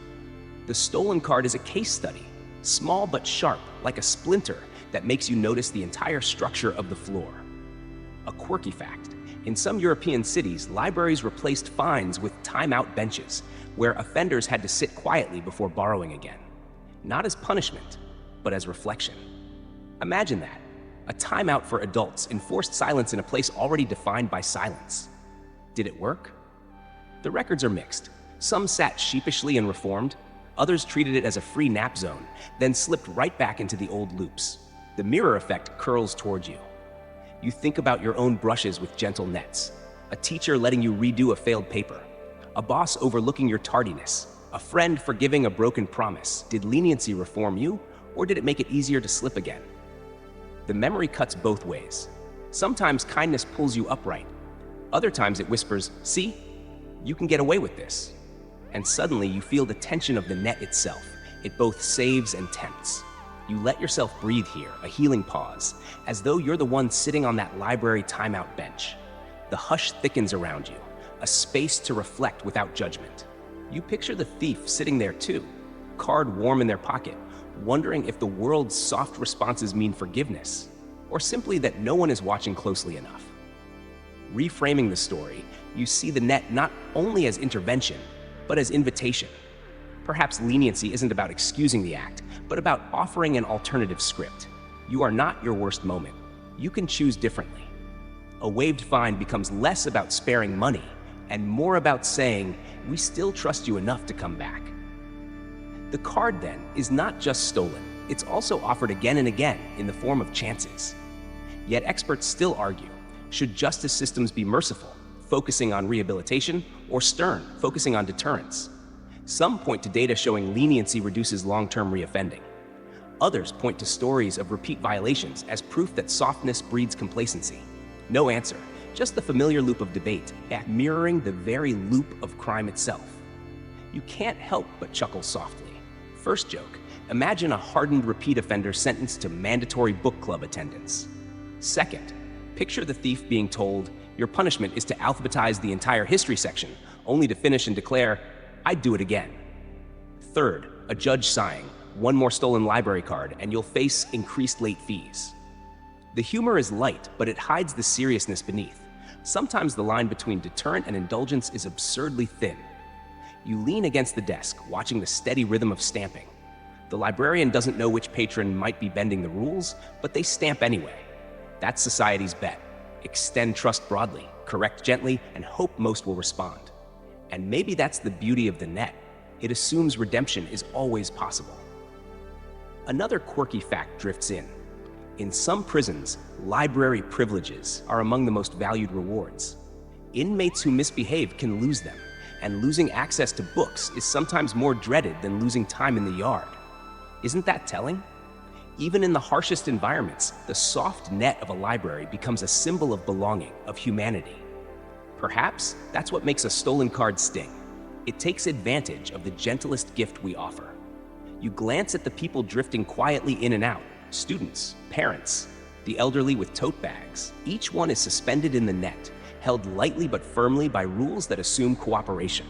The stolen card is a case study, small but sharp, like a splinter that makes you notice the entire structure of the floor. A quirky fact: in some European cities, libraries replaced fines with timeout benches, where offenders had to sit quietly before borrowing again. Not as punishment, but as reflection. Imagine that. A timeout for adults, enforced silence in a place already defined by silence. Did it work? The records are mixed. Some sat sheepishly and reformed, others treated it as a free nap zone, then slipped right back into the old loops. The mirror effect curls toward you. You think about your own brushes with gentle nets, a teacher letting you redo a failed paper, a boss overlooking your tardiness, a friend forgiving a broken promise. Did leniency reform you, or did it make it easier to slip again? The memory cuts both ways. Sometimes kindness pulls you upright. Other times it whispers, "See, you can get away with this." And suddenly you feel the tension of the net itself. It both saves and tempts. You let yourself breathe here, a healing pause, as though you're the one sitting on that library timeout bench. The hush thickens around you, a space to reflect without judgment. You picture the thief sitting there too, card warm in their pocket, wondering if the world's soft responses mean forgiveness, or simply that no one is watching closely enough. Reframing the story, you see the net not only as intervention, but as invitation. Perhaps leniency isn't about excusing the act, but about offering an alternative script. You are not your worst moment. You can choose differently. A waived fine becomes less about sparing money and more about saying, "We still trust you enough to come back." The card, then, is not just stolen. It's also offered again and again in the form of chances. Yet experts still argue, should justice systems be merciful, focusing on rehabilitation, or stern, focusing on deterrence? Some point to data showing leniency reduces long-term reoffending. Others point to stories of repeat violations as proof that softness breeds complacency. No answer, just the familiar loop of debate, mirroring the very loop of crime itself. You can't help but chuckle softly. First joke, Imagine a hardened repeat offender sentenced to mandatory book club attendance. Second, picture the thief being told, your punishment is to alphabetize the entire history section, only to finish and declare, I'd do it again. Third, a judge sighing, one more stolen library card, and you'll face increased late fees. The humor is light, but it hides the seriousness beneath. Sometimes the line between deterrent and indulgence is absurdly thin. You lean against the desk, watching the steady rhythm of stamping. The librarian doesn't know which patron might be bending the rules, but they stamp anyway. That's society's bet. Extend trust broadly, correct gently, and hope most will respond. And maybe that's the beauty of the net. It assumes redemption is always possible. Another quirky fact drifts in. In some prisons, library privileges are among the most valued rewards. Inmates who misbehave can lose them, and losing access to books is sometimes more dreaded than losing time in the yard. Isn't that telling? Even in the harshest environments, the soft net of a library becomes a symbol of belonging, of humanity. Perhaps that's what makes a stolen card sting. It takes advantage of the gentlest gift we offer. You glance at the people drifting quietly in and out, students, parents, the elderly with tote bags. Each one is suspended in the net, held lightly but firmly by rules that assume cooperation.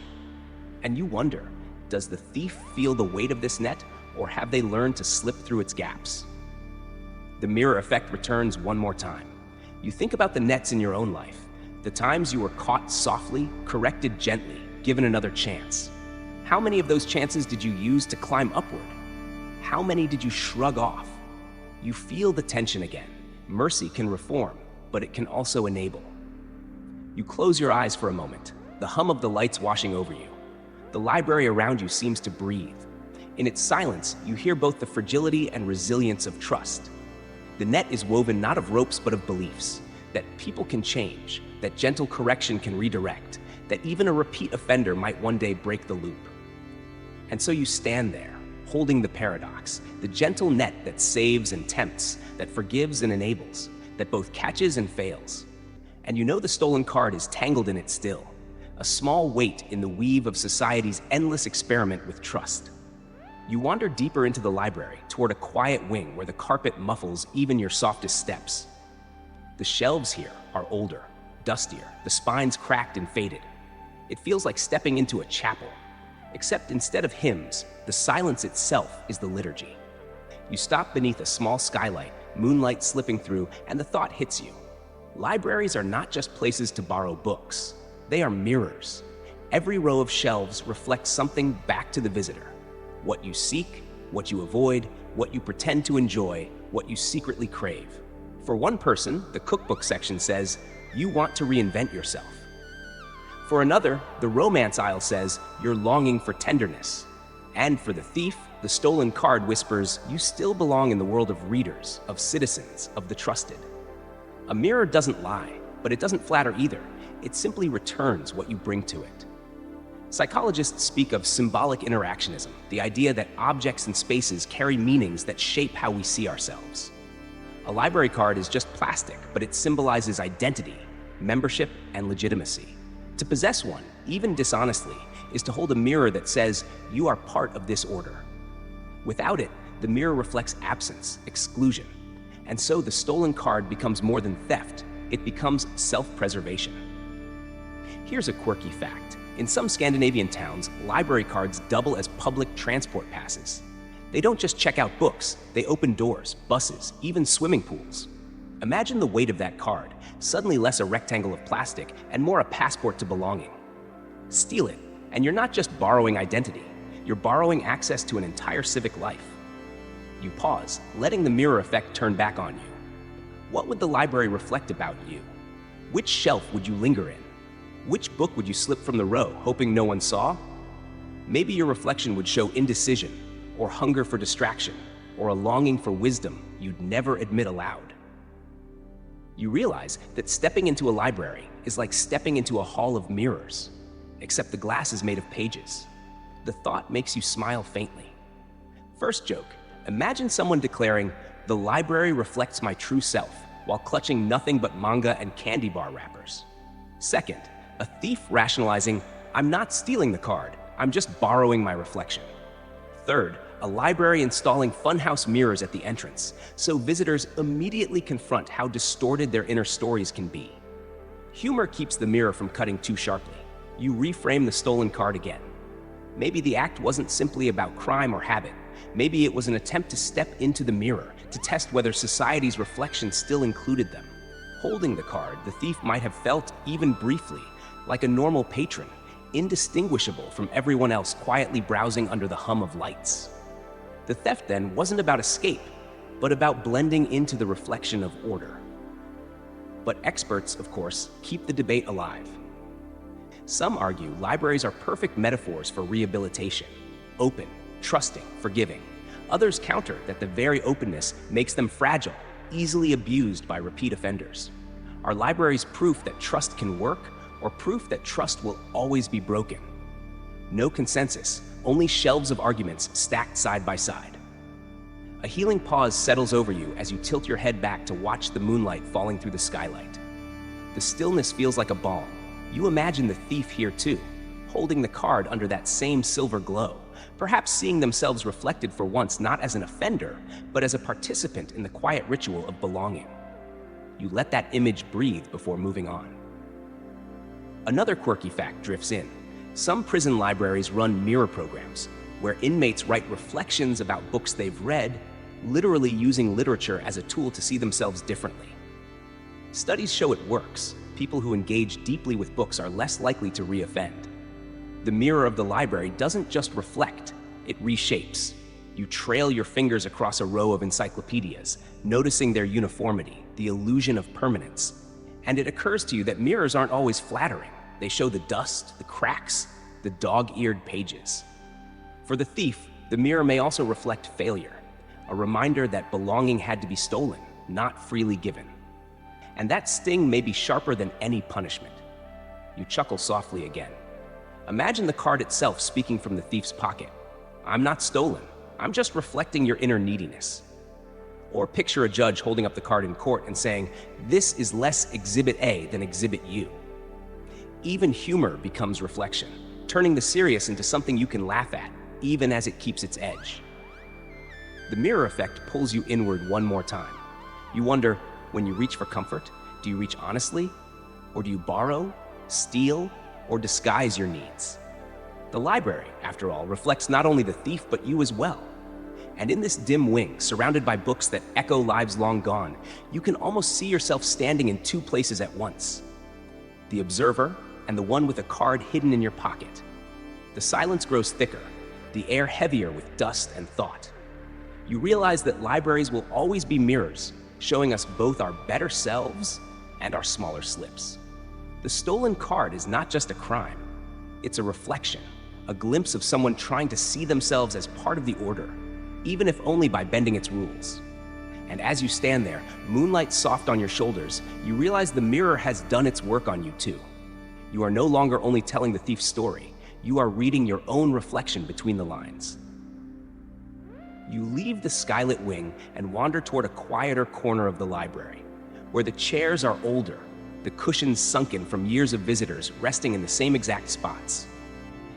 And you wonder, does the thief feel the weight of this net, or have they learned to slip through its gaps? The mirror effect returns one more time. You think about the nets in your own life, the times you were caught softly, corrected gently, given another chance. How many of those chances did you use to climb upward? How many did you shrug off? You feel the tension again. Mercy can reform, but it can also enable. You close your eyes for a moment, the hum of the lights washing over you. The library around you seems to breathe. In its silence, you hear both the fragility and resilience of trust. The net is woven not of ropes but of beliefs, that people can change, that gentle correction can redirect, that even a repeat offender might one day break the loop. And so you stand there, holding the paradox, the gentle net that saves and tempts, that forgives and enables, that both catches and fails. And you know the stolen card is tangled in it still, a small weight in the weave of society's endless experiment with trust. You wander deeper into the library, toward a quiet wing where the carpet muffles even your softest steps. The shelves here are older, dustier, the spines cracked and faded. It feels like stepping into a chapel, except instead of hymns, the silence itself is the liturgy. You stop beneath a small skylight, moonlight slipping through, and the thought hits you. Libraries are not just places to borrow books. They are mirrors. Every row of shelves reflects something back to the visitor. What you seek, what you avoid, what you pretend to enjoy, what you secretly crave. For one person, the cookbook section says, you want to reinvent yourself. For another, the romance aisle says, you're longing for tenderness. And for the thief, the stolen card whispers, you still belong in the world of readers, of citizens, of the trusted. A mirror doesn't lie, but it doesn't flatter either. It simply returns what you bring to it. Psychologists speak of symbolic interactionism, the idea that objects and spaces carry meanings that shape how we see ourselves. A library card is just plastic, but it symbolizes identity, membership, and legitimacy. To possess one, even dishonestly, is to hold a mirror that says, you are part of this order. Without it, the mirror reflects absence, exclusion. And so the stolen card becomes more than theft, it becomes self-preservation. Here's a quirky fact. In some Scandinavian towns, library cards double as public transport passes. They don't just check out books, they open doors, buses, even swimming pools. Imagine the weight of that card, suddenly less a rectangle of plastic and more a passport to belonging. Steal it, and you're not just borrowing identity, you're borrowing access to an entire civic life. You pause, letting the mirror effect turn back on you. What would the library reflect about you? Which shelf would you linger in? Which book would you slip from the row, hoping no one saw? Maybe your reflection would show indecision, or hunger for distraction, or a longing for wisdom you'd never admit aloud. You realize that stepping into a library is like stepping into a hall of mirrors, except the glass is made of pages. The thought makes you smile faintly. First joke, imagine someone declaring, "The library reflects my true self," while clutching nothing but manga and candy bar wrappers. Second, a thief rationalizing, "I'm not stealing the card, I'm just borrowing my reflection." Third, a library installing funhouse mirrors at the entrance, so visitors immediately confront how distorted their inner stories can be. Humor keeps the mirror from cutting too sharply. You reframe the stolen card again. Maybe the act wasn't simply about crime or habit. Maybe it was an attempt to step into the mirror, to test whether society's reflection still included them. Holding the card, the thief might have felt, even briefly, like a normal patron, indistinguishable from everyone else quietly browsing under the hum of lights. The theft, then, wasn't about escape, but about blending into the reflection of order. But experts, of course, keep the debate alive. Some argue libraries are perfect metaphors for rehabilitation, open, trusting, forgiving. Others counter that the very openness makes them fragile, easily abused by repeat offenders. Are libraries proof that trust can work, or proof that trust will always be broken? No consensus, only shelves of arguments stacked side by side. A healing pause settles over you as you tilt your head back to watch the moonlight falling through the skylight. The stillness feels like a balm. You imagine the thief here too, holding the card under that same silver glow, perhaps seeing themselves reflected for once not as an offender, but as a participant in the quiet ritual of belonging. You let that image breathe before moving on. Another quirky fact drifts in. Some prison libraries run mirror programs, where inmates write reflections about books they've read, literally using literature as a tool to see themselves differently. Studies show it works. People who engage deeply with books are less likely to reoffend. The mirror of the library doesn't just reflect, it reshapes. You trail your fingers across a row of encyclopedias, noticing their uniformity, the illusion of permanence. And it occurs to you that mirrors aren't always flattering. They show the dust, the cracks, the dog-eared pages. For the thief, the mirror may also reflect failure, a reminder that belonging had to be stolen, not freely given. And that sting may be sharper than any punishment. You chuckle softly again. Imagine the card itself speaking from the thief's pocket. I'm not stolen. I'm just reflecting your inner neediness. Or picture a judge holding up the card in court and saying, this is less Exhibit A than Exhibit U. Even humor becomes reflection, turning the serious into something you can laugh at, even as it keeps its edge. The mirror effect pulls you inward one more time. You wonder, when you reach for comfort, do you reach honestly? Or do you borrow, steal, or disguise your needs? The library, after all, reflects not only the thief, but you as well. And in this dim wing, surrounded by books that echo lives long gone, you can almost see yourself standing in two places at once. The observer and the one with a card hidden in your pocket. The silence grows thicker, the air heavier with dust and thought. You realize that libraries will always be mirrors, showing us both our better selves and our smaller slips. The stolen card is not just a crime. It's a reflection, a glimpse of someone trying to see themselves as part of the order, even if only by bending its rules. And as you stand there, moonlight soft on your shoulders, you realize the mirror has done its work on you too. You are no longer only telling the thief's story, you are reading your own reflection between the lines. You leave the skylit wing and wander toward a quieter corner of the library, where the chairs are older, the cushions sunken from years of visitors resting in the same exact spots.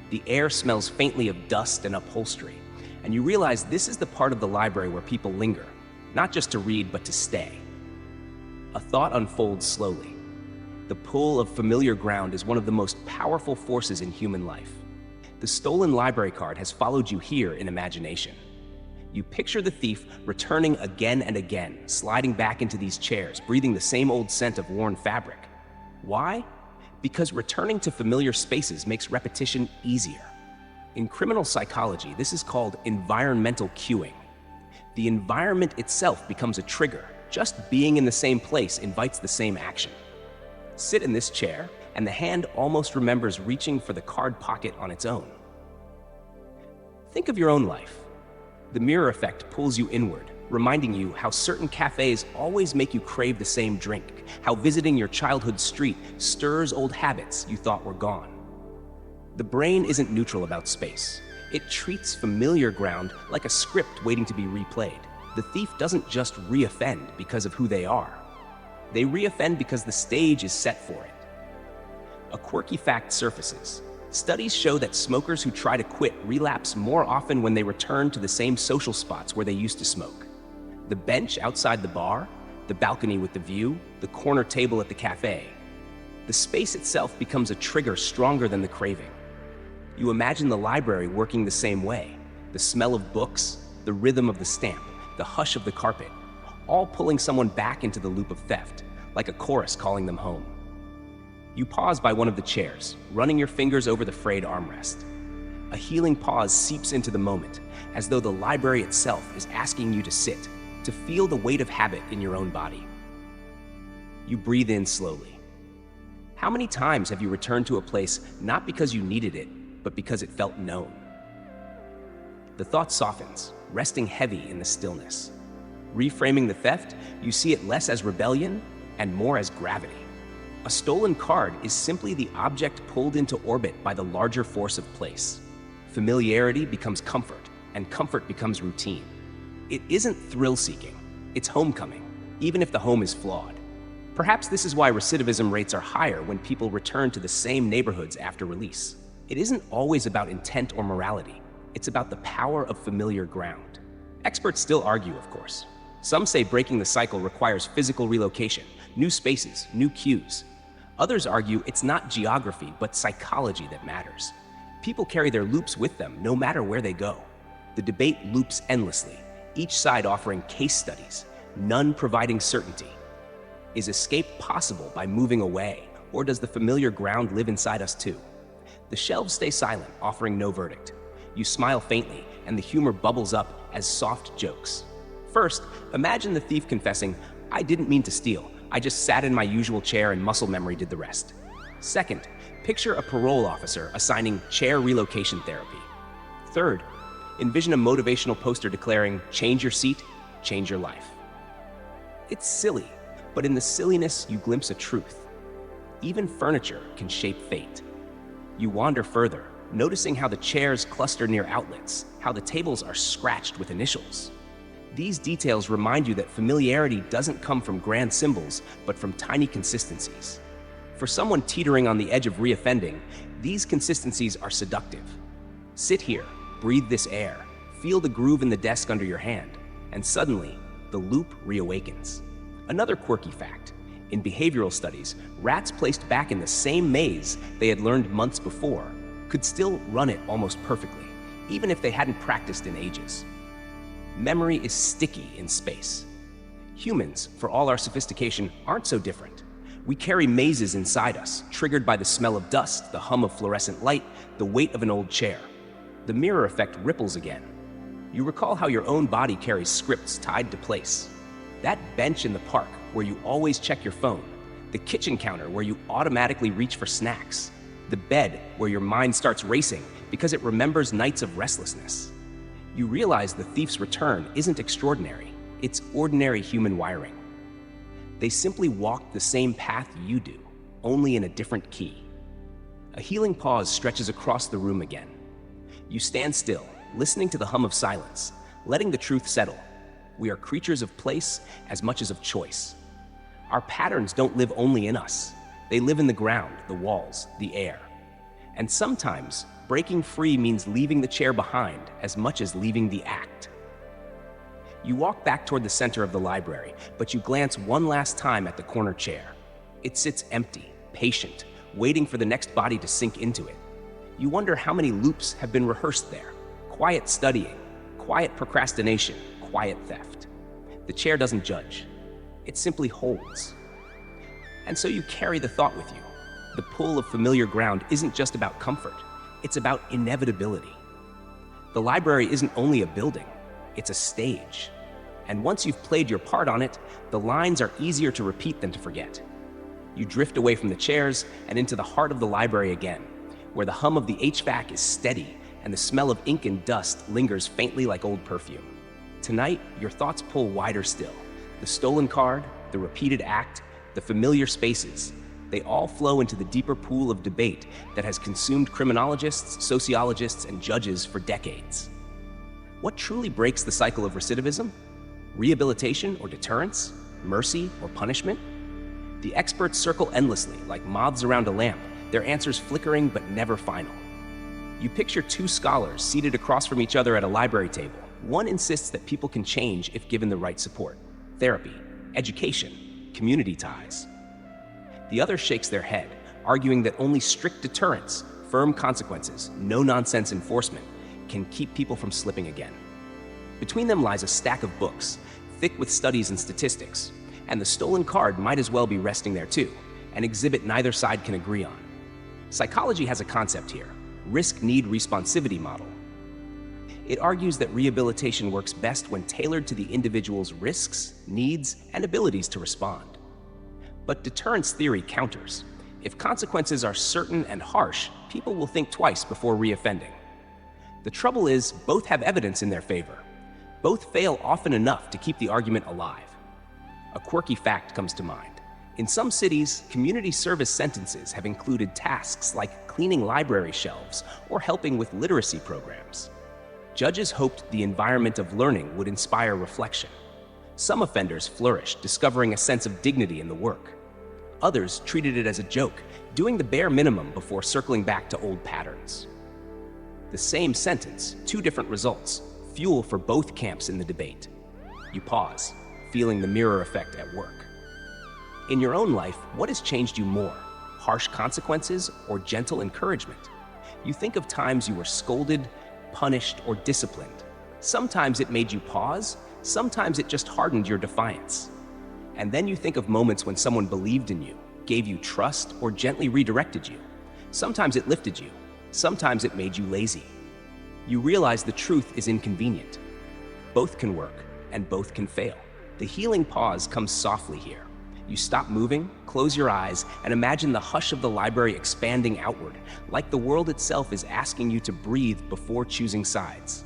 The air smells faintly of dust and upholstery, and you realize this is the part of the library where people linger, not just to read, but to stay. A thought unfolds slowly. The pull of familiar ground is one of the most powerful forces in human life. The stolen library card has followed you here in imagination. You picture the thief returning again and again, sliding back into these chairs, breathing the same old scent of worn fabric. Why? Because returning to familiar spaces makes repetition easier. In criminal psychology, this is called environmental cueing. The environment itself becomes a trigger. Just being in the same place invites the same action. Sit in this chair, and the hand almost remembers reaching for the card pocket on its own. Think of your own life. The mirror effect pulls you inward, reminding you how certain cafes always make you crave the same drink, how visiting your childhood street stirs old habits you thought were gone. The brain isn't neutral about space. It treats familiar ground like a script waiting to be replayed. The thief doesn't just reoffend because of who they are. They reoffend because the stage is set for it. A quirky fact surfaces. Studies show that smokers who try to quit relapse more often when they return to the same social spots where they used to smoke. The bench outside the bar, the balcony with the view, the corner table at the cafe. The space itself becomes a trigger stronger than the craving. You imagine the library working the same way. The smell of books, the rhythm of the stamp, the hush of the carpet, all pulling someone back into the loop of theft, like a chorus calling them home. You pause by one of the chairs, running your fingers over the frayed armrest. A healing pause seeps into the moment, as though the library itself is asking you to sit, to feel the weight of habit in your own body. You breathe in slowly. How many times have you returned to a place not because you needed it, but because it felt known? The thought softens, resting heavy in the stillness. Reframing the theft, you see it less as rebellion and more as gravity. A stolen card is simply the object pulled into orbit by the larger force of place. Familiarity becomes comfort, and comfort becomes routine. It isn't thrill-seeking, it's homecoming, even if the home is flawed. Perhaps this is why recidivism rates are higher when people return to the same neighborhoods after release. It isn't always about intent or morality. It's about the power of familiar ground. Experts still argue, of course. Some say breaking the cycle requires physical relocation, new spaces, new cues. Others argue it's not geography, but psychology that matters. People carry their loops with them no matter where they go. The debate loops endlessly, each side offering case studies, none providing certainty. Is escape possible by moving away, or does the familiar ground live inside us too? The shelves stay silent, offering no verdict. You smile faintly, and the humor bubbles up as soft jokes. First, imagine the thief confessing, "I didn't mean to steal. I just sat in my usual chair and muscle memory did the rest." Second, picture a parole officer assigning chair relocation therapy. Third, envision a motivational poster declaring, "Change your seat, change your life." It's silly, but in the silliness you glimpse a truth. Even furniture can shape fate. You wander further, noticing how the chairs cluster near outlets, how the tables are scratched with initials. These details remind you that familiarity doesn't come from grand symbols, but from tiny consistencies. For someone teetering on the edge of reoffending, these consistencies are seductive. Sit here, breathe this air, feel the groove in the desk under your hand, and suddenly, the loop reawakens. Another quirky fact: in behavioral studies, rats placed back in the same maze they had learned months before could still run it almost perfectly, even if they hadn't practiced in ages. Memory is sticky in space. Humans, for all our sophistication, aren't so different. We carry mazes inside us, triggered by the smell of dust, the hum of fluorescent light, the weight of an old chair. The mirror effect ripples again. You recall how your own body carries scripts tied to place. That bench in the park where you always check your phone, the kitchen counter where you automatically reach for snacks, the bed where your mind starts racing because it remembers nights of restlessness. You realize the thief's return isn't extraordinary, it's ordinary human wiring. They simply walked the same path you do, only in a different key. A healing pause stretches across the room again. You stand still, listening to the hum of silence, letting the truth settle. We are creatures of place as much as of choice. Our patterns don't live only in us. They live in the ground, the walls, the air. And sometimes, breaking free means leaving the chair behind as much as leaving the act. You walk back toward the center of the library, but you glance one last time at the corner chair. It sits empty, patient, waiting for the next body to sink into it. You wonder how many loops have been rehearsed there. Quiet studying, quiet procrastination, quiet theft. The chair doesn't judge. It simply holds. And so you carry the thought with you. The pull of familiar ground isn't just about comfort. It's about inevitability. The library isn't only a building, it's a stage. And once you've played your part on it, the lines are easier to repeat than to forget. You drift away from the chairs and into the heart of the library again, where the hum of the HVAC is steady and the smell of ink and dust lingers faintly like old perfume. Tonight, your thoughts pull wider still. The stolen card, the repeated act, the familiar spaces, they all flow into the deeper pool of debate that has consumed criminologists, sociologists, and judges for decades. What truly breaks the cycle of recidivism? Rehabilitation or deterrence? Mercy or punishment? The experts circle endlessly, like moths around a lamp, their answers flickering but never final. You picture two scholars seated across from each other at a library table. One insists that people can change if given the right support, therapy, education, community ties. The other shakes their head, arguing that only strict deterrence, firm consequences, no-nonsense enforcement can keep people from slipping again. Between them lies a stack of books, thick with studies and statistics, and the stolen card might as well be resting there too, an exhibit neither side can agree on. Psychology has a concept here, risk-need-responsivity model. It argues that rehabilitation works best when tailored to the individual's risks, needs, and abilities to respond. But deterrence theory counters. If consequences are certain and harsh, people will think twice before reoffending. The trouble is, both have evidence in their favor. Both fail often enough to keep the argument alive. A quirky fact comes to mind. In some cities, community service sentences have included tasks like cleaning library shelves or helping with literacy programs. Judges hoped the environment of learning would inspire reflection. Some offenders flourished, discovering a sense of dignity in the work. Others treated it as a joke, doing the bare minimum before circling back to old patterns. The same sentence, two different results, fuel for both camps in the debate. You pause, feeling the mirror effect at work. In your own life, what has changed you more? Harsh consequences or gentle encouragement? You think of times you were scolded, punished, or disciplined. Sometimes it made you pause, sometimes it just hardened your defiance. And then you think of moments when someone believed in you, gave you trust, or gently redirected you. Sometimes it lifted you, sometimes it made you lazy. You realize the truth is inconvenient. Both can work, and both can fail. The healing pause comes softly here. You stop moving, close your eyes, and imagine the hush of the library expanding outward, like the world itself is asking you to breathe before choosing sides.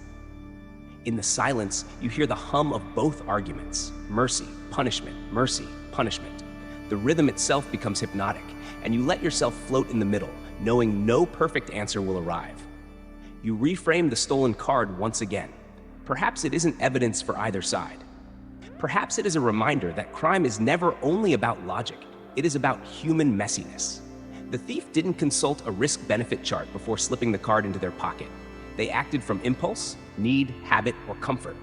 In the silence, you hear the hum of both arguments, mercy, punishment, mercy, punishment. The rhythm itself becomes hypnotic, and you let yourself float in the middle, knowing no perfect answer will arrive. You reframe the stolen card once again. Perhaps it isn't evidence for either side. Perhaps it is a reminder that crime is never only about logic, it is about human messiness. The thief didn't consult a risk-benefit chart before slipping the card into their pocket. They acted from impulse, need, habit, or comfort.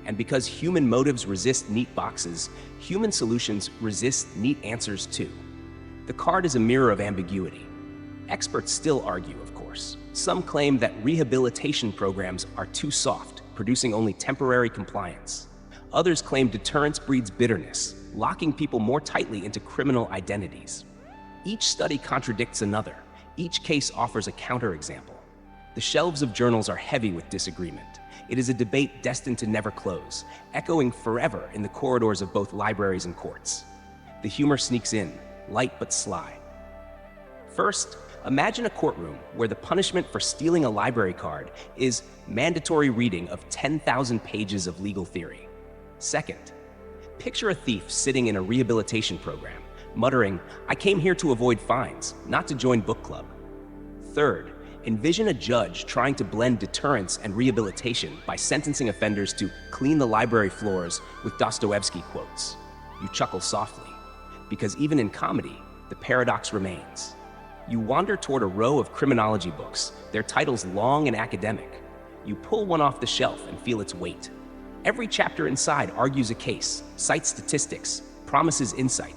And because human motives resist neat boxes, human solutions resist neat answers too. The card is a mirror of ambiguity. Experts still argue, of course. Some claim that rehabilitation programs are too soft, producing only temporary compliance. Others claim deterrence breeds bitterness, locking people more tightly into criminal identities. Each study contradicts another. Each case offers a counterexample. The shelves of journals are heavy with disagreement. It is a debate destined to never close, echoing forever in the corridors of both libraries and courts. The humor sneaks in, light but sly. First, imagine a courtroom where the punishment for stealing a library card is mandatory reading of 10,000 pages of legal theory. Second, picture a thief sitting in a rehabilitation program, muttering, "I came here to avoid fines, not to join book club." Third, envision a judge trying to blend deterrence and rehabilitation by sentencing offenders to clean the library floors with Dostoevsky quotes. You chuckle softly, because even in comedy, the paradox remains. You wander toward a row of criminology books, their titles long and academic. You pull one off the shelf and feel its weight. Every chapter inside argues a case, cites statistics, promises insight.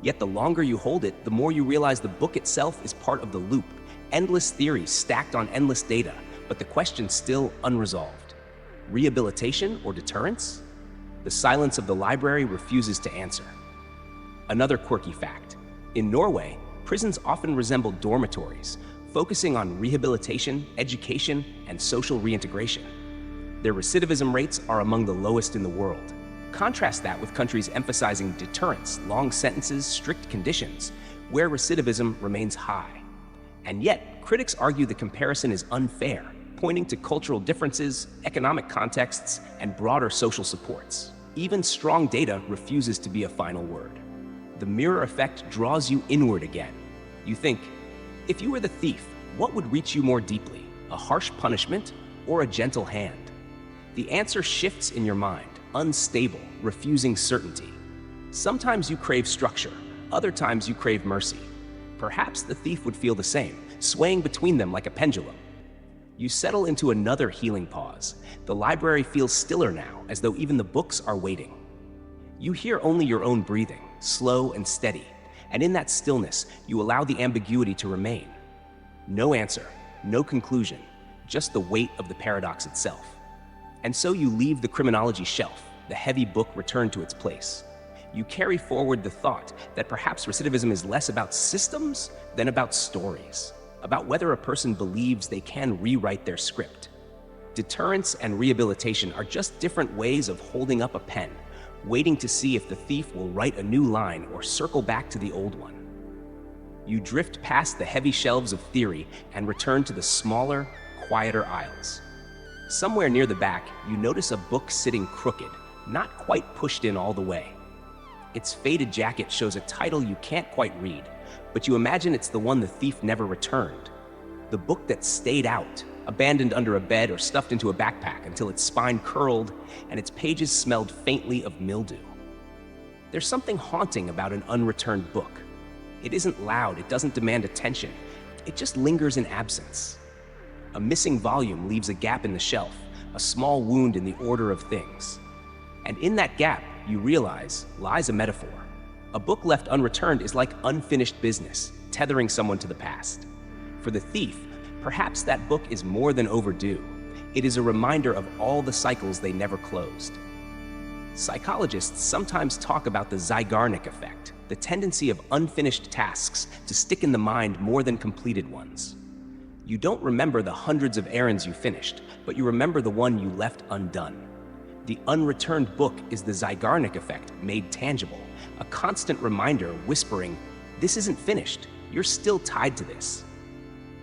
Yet the longer you hold it, the more you realize the book itself is part of the loop, endless theories stacked on endless data, but the question still unresolved. Rehabilitation or deterrence? The silence of the library refuses to answer. Another quirky fact. In Norway, prisons often resemble dormitories, focusing on rehabilitation, education, and social reintegration. Their recidivism rates are among the lowest in the world. Contrast that with countries emphasizing deterrence, long sentences, strict conditions, where recidivism remains high. And yet, critics argue the comparison is unfair, pointing to cultural differences, economic contexts, and broader social supports. Even strong data refuses to be a final word. The mirror effect draws you inward again. You think, if you were the thief, what would reach you more deeply, a harsh punishment or a gentle hand? The answer shifts in your mind, unstable, refusing certainty. Sometimes you crave structure, other times you crave mercy. Perhaps the thief would feel the same, swaying between them like a pendulum. You settle into another healing pause. The library feels stiller now, as though even the books are waiting. You hear only your own breathing, slow and steady, and in that stillness, you allow the ambiguity to remain. No answer, no conclusion, just the weight of the paradox itself. And so you leave the criminology shelf, the heavy book returned to its place. You carry forward the thought that perhaps recidivism is less about systems than about stories, about whether a person believes they can rewrite their script. Deterrence and rehabilitation are just different ways of holding up a pen, waiting to see if the thief will write a new line or circle back to the old one. You drift past the heavy shelves of theory and return to the smaller, quieter aisles. Somewhere near the back, you notice a book sitting crooked, not quite pushed in all the way. Its faded jacket shows a title you can't quite read, but you imagine it's the one the thief never returned. The book that stayed out, abandoned under a bed or stuffed into a backpack until its spine curled and its pages smelled faintly of mildew. There's something haunting about an unreturned book. It isn't loud, it doesn't demand attention, it just lingers in absence. A missing volume leaves a gap in the shelf, a small wound in the order of things. And in that gap, you realize, lies a metaphor. A book left unreturned is like unfinished business, tethering someone to the past. For the thief, perhaps that book is more than overdue. It is a reminder of all the cycles they never closed. Psychologists sometimes talk about the Zeigarnik effect, the tendency of unfinished tasks to stick in the mind more than completed ones. You don't remember the hundreds of errands you finished, but you remember the one you left undone. The unreturned book is the Zeigarnik effect made tangible, a constant reminder whispering, "This isn't finished, you're still tied to this."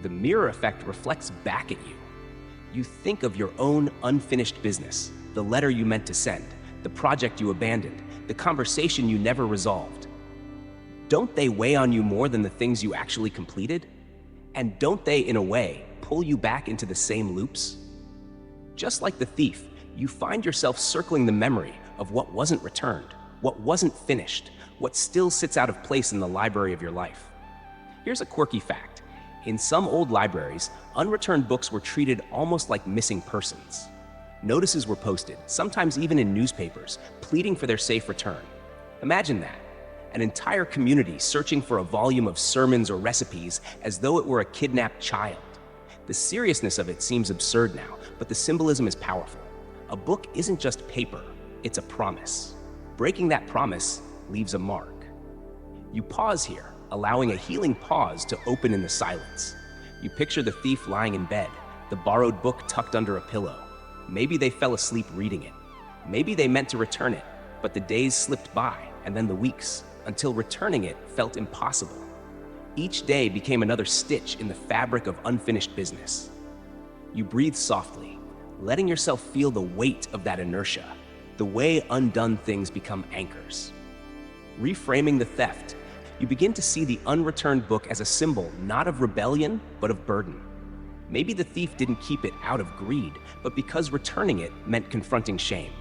The mirror effect reflects back at you. You think of your own unfinished business, the letter you meant to send, the project you abandoned, the conversation you never resolved. Don't they weigh on you more than the things you actually completed? And don't they, in a way, pull you back into the same loops? Just like the thief, you find yourself circling the memory of what wasn't returned, what wasn't finished, what still sits out of place in the library of your life. Here's a quirky fact. In some old libraries, unreturned books were treated almost like missing persons. Notices were posted, sometimes even in newspapers, pleading for their safe return. Imagine that. An entire community searching for a volume of sermons or recipes as though it were a kidnapped child. The seriousness of it seems absurd now, but the symbolism is powerful. A book isn't just paper, it's a promise. Breaking that promise leaves a mark. You pause here, allowing a healing pause to open in the silence. You picture the thief lying in bed, the borrowed book tucked under a pillow. Maybe they fell asleep reading it. Maybe they meant to return it, but the days slipped by, and then the weeks, until returning it felt impossible. Each day became another stitch in the fabric of unfinished business. You breathe softly, letting yourself feel the weight of that inertia, the way undone things become anchors. Reframing the theft, you begin to see the unreturned book as a symbol not of rebellion, but of burden. Maybe the thief didn't keep it out of greed, but because returning it meant confronting shame.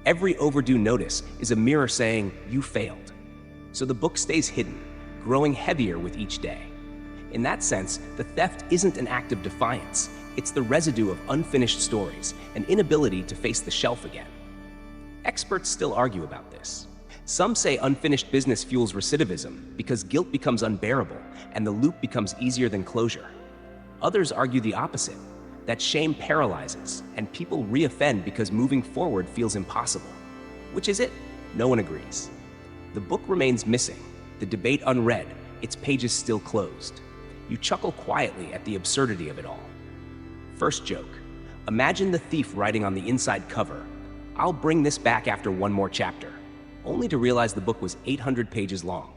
Every overdue notice is a mirror saying, "You failed." So the book stays hidden, growing heavier with each day. In that sense, the theft isn't an act of defiance. It's the residue of unfinished stories, an inability to face the shelf again. Experts still argue about this. Some say unfinished business fuels recidivism because guilt becomes unbearable and the loop becomes easier than closure. Others argue the opposite, that shame paralyzes and people reoffend because moving forward feels impossible. Which is it? No one agrees. The book remains missing, the debate unread, its pages still closed. You chuckle quietly at the absurdity of it all. First joke. Imagine the thief writing on the inside cover, "I'll bring this back after one more chapter," only to realize the book was 800 pages long.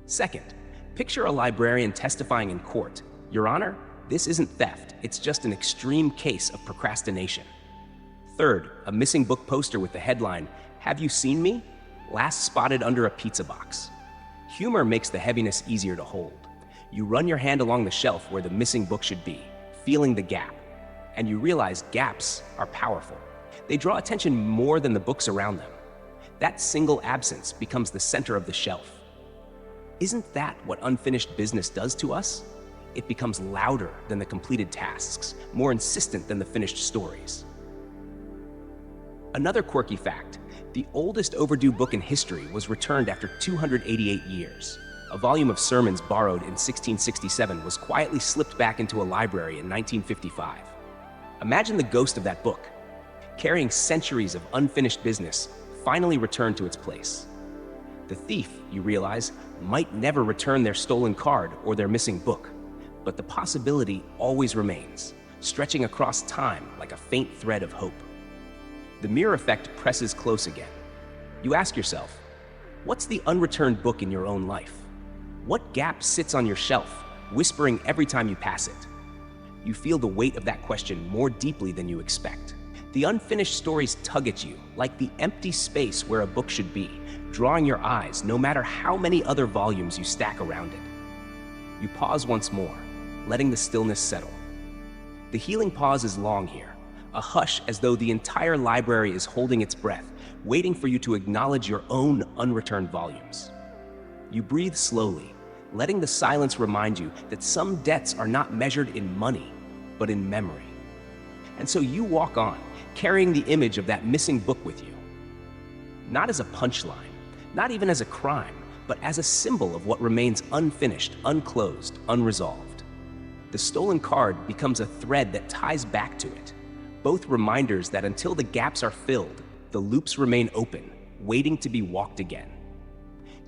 Second, picture a librarian testifying in court. "Your Honor, this isn't theft, it's just an extreme case of procrastination." Third, a missing book poster with the headline, "Have you seen me? Last spotted under a pizza box." Humor makes the heaviness easier to hold. You run your hand along the shelf where the missing book should be, feeling the gap. And you realize gaps are powerful. They draw attention more than the books around them. That single absence becomes the center of the shelf. Isn't that what unfinished business does to us? It becomes louder than the completed tasks, more insistent than the finished stories. Another quirky fact, the oldest overdue book in history was returned after 288 years. A volume of sermons borrowed in 1667 was quietly slipped back into a library in 1955. Imagine the ghost of that book, carrying centuries of unfinished business, finally returned to its place. The thief, you realize, might never return their stolen card or their missing book, but the possibility always remains, stretching across time like a faint thread of hope. The mirror effect presses close again. You ask yourself, what's the unreturned book in your own life? What gap sits on your shelf, whispering every time you pass it? You feel the weight of that question more deeply than you expect. The unfinished stories tug at you like the empty space where a book should be, drawing your eyes no matter how many other volumes you stack around it. You pause once more, letting the stillness settle. The healing pause is long here, a hush as though the entire library is holding its breath, waiting for you to acknowledge your own unreturned volumes. You breathe slowly, letting the silence remind you that some debts are not measured in money, but in memory. And so you walk on, carrying the image of that missing book with you. Not as a punchline, not even as a crime, but as a symbol of what remains unfinished, unclosed, unresolved. The stolen card becomes a thread that ties back to it, both reminders that until the gaps are filled, the loops remain open, waiting to be walked again.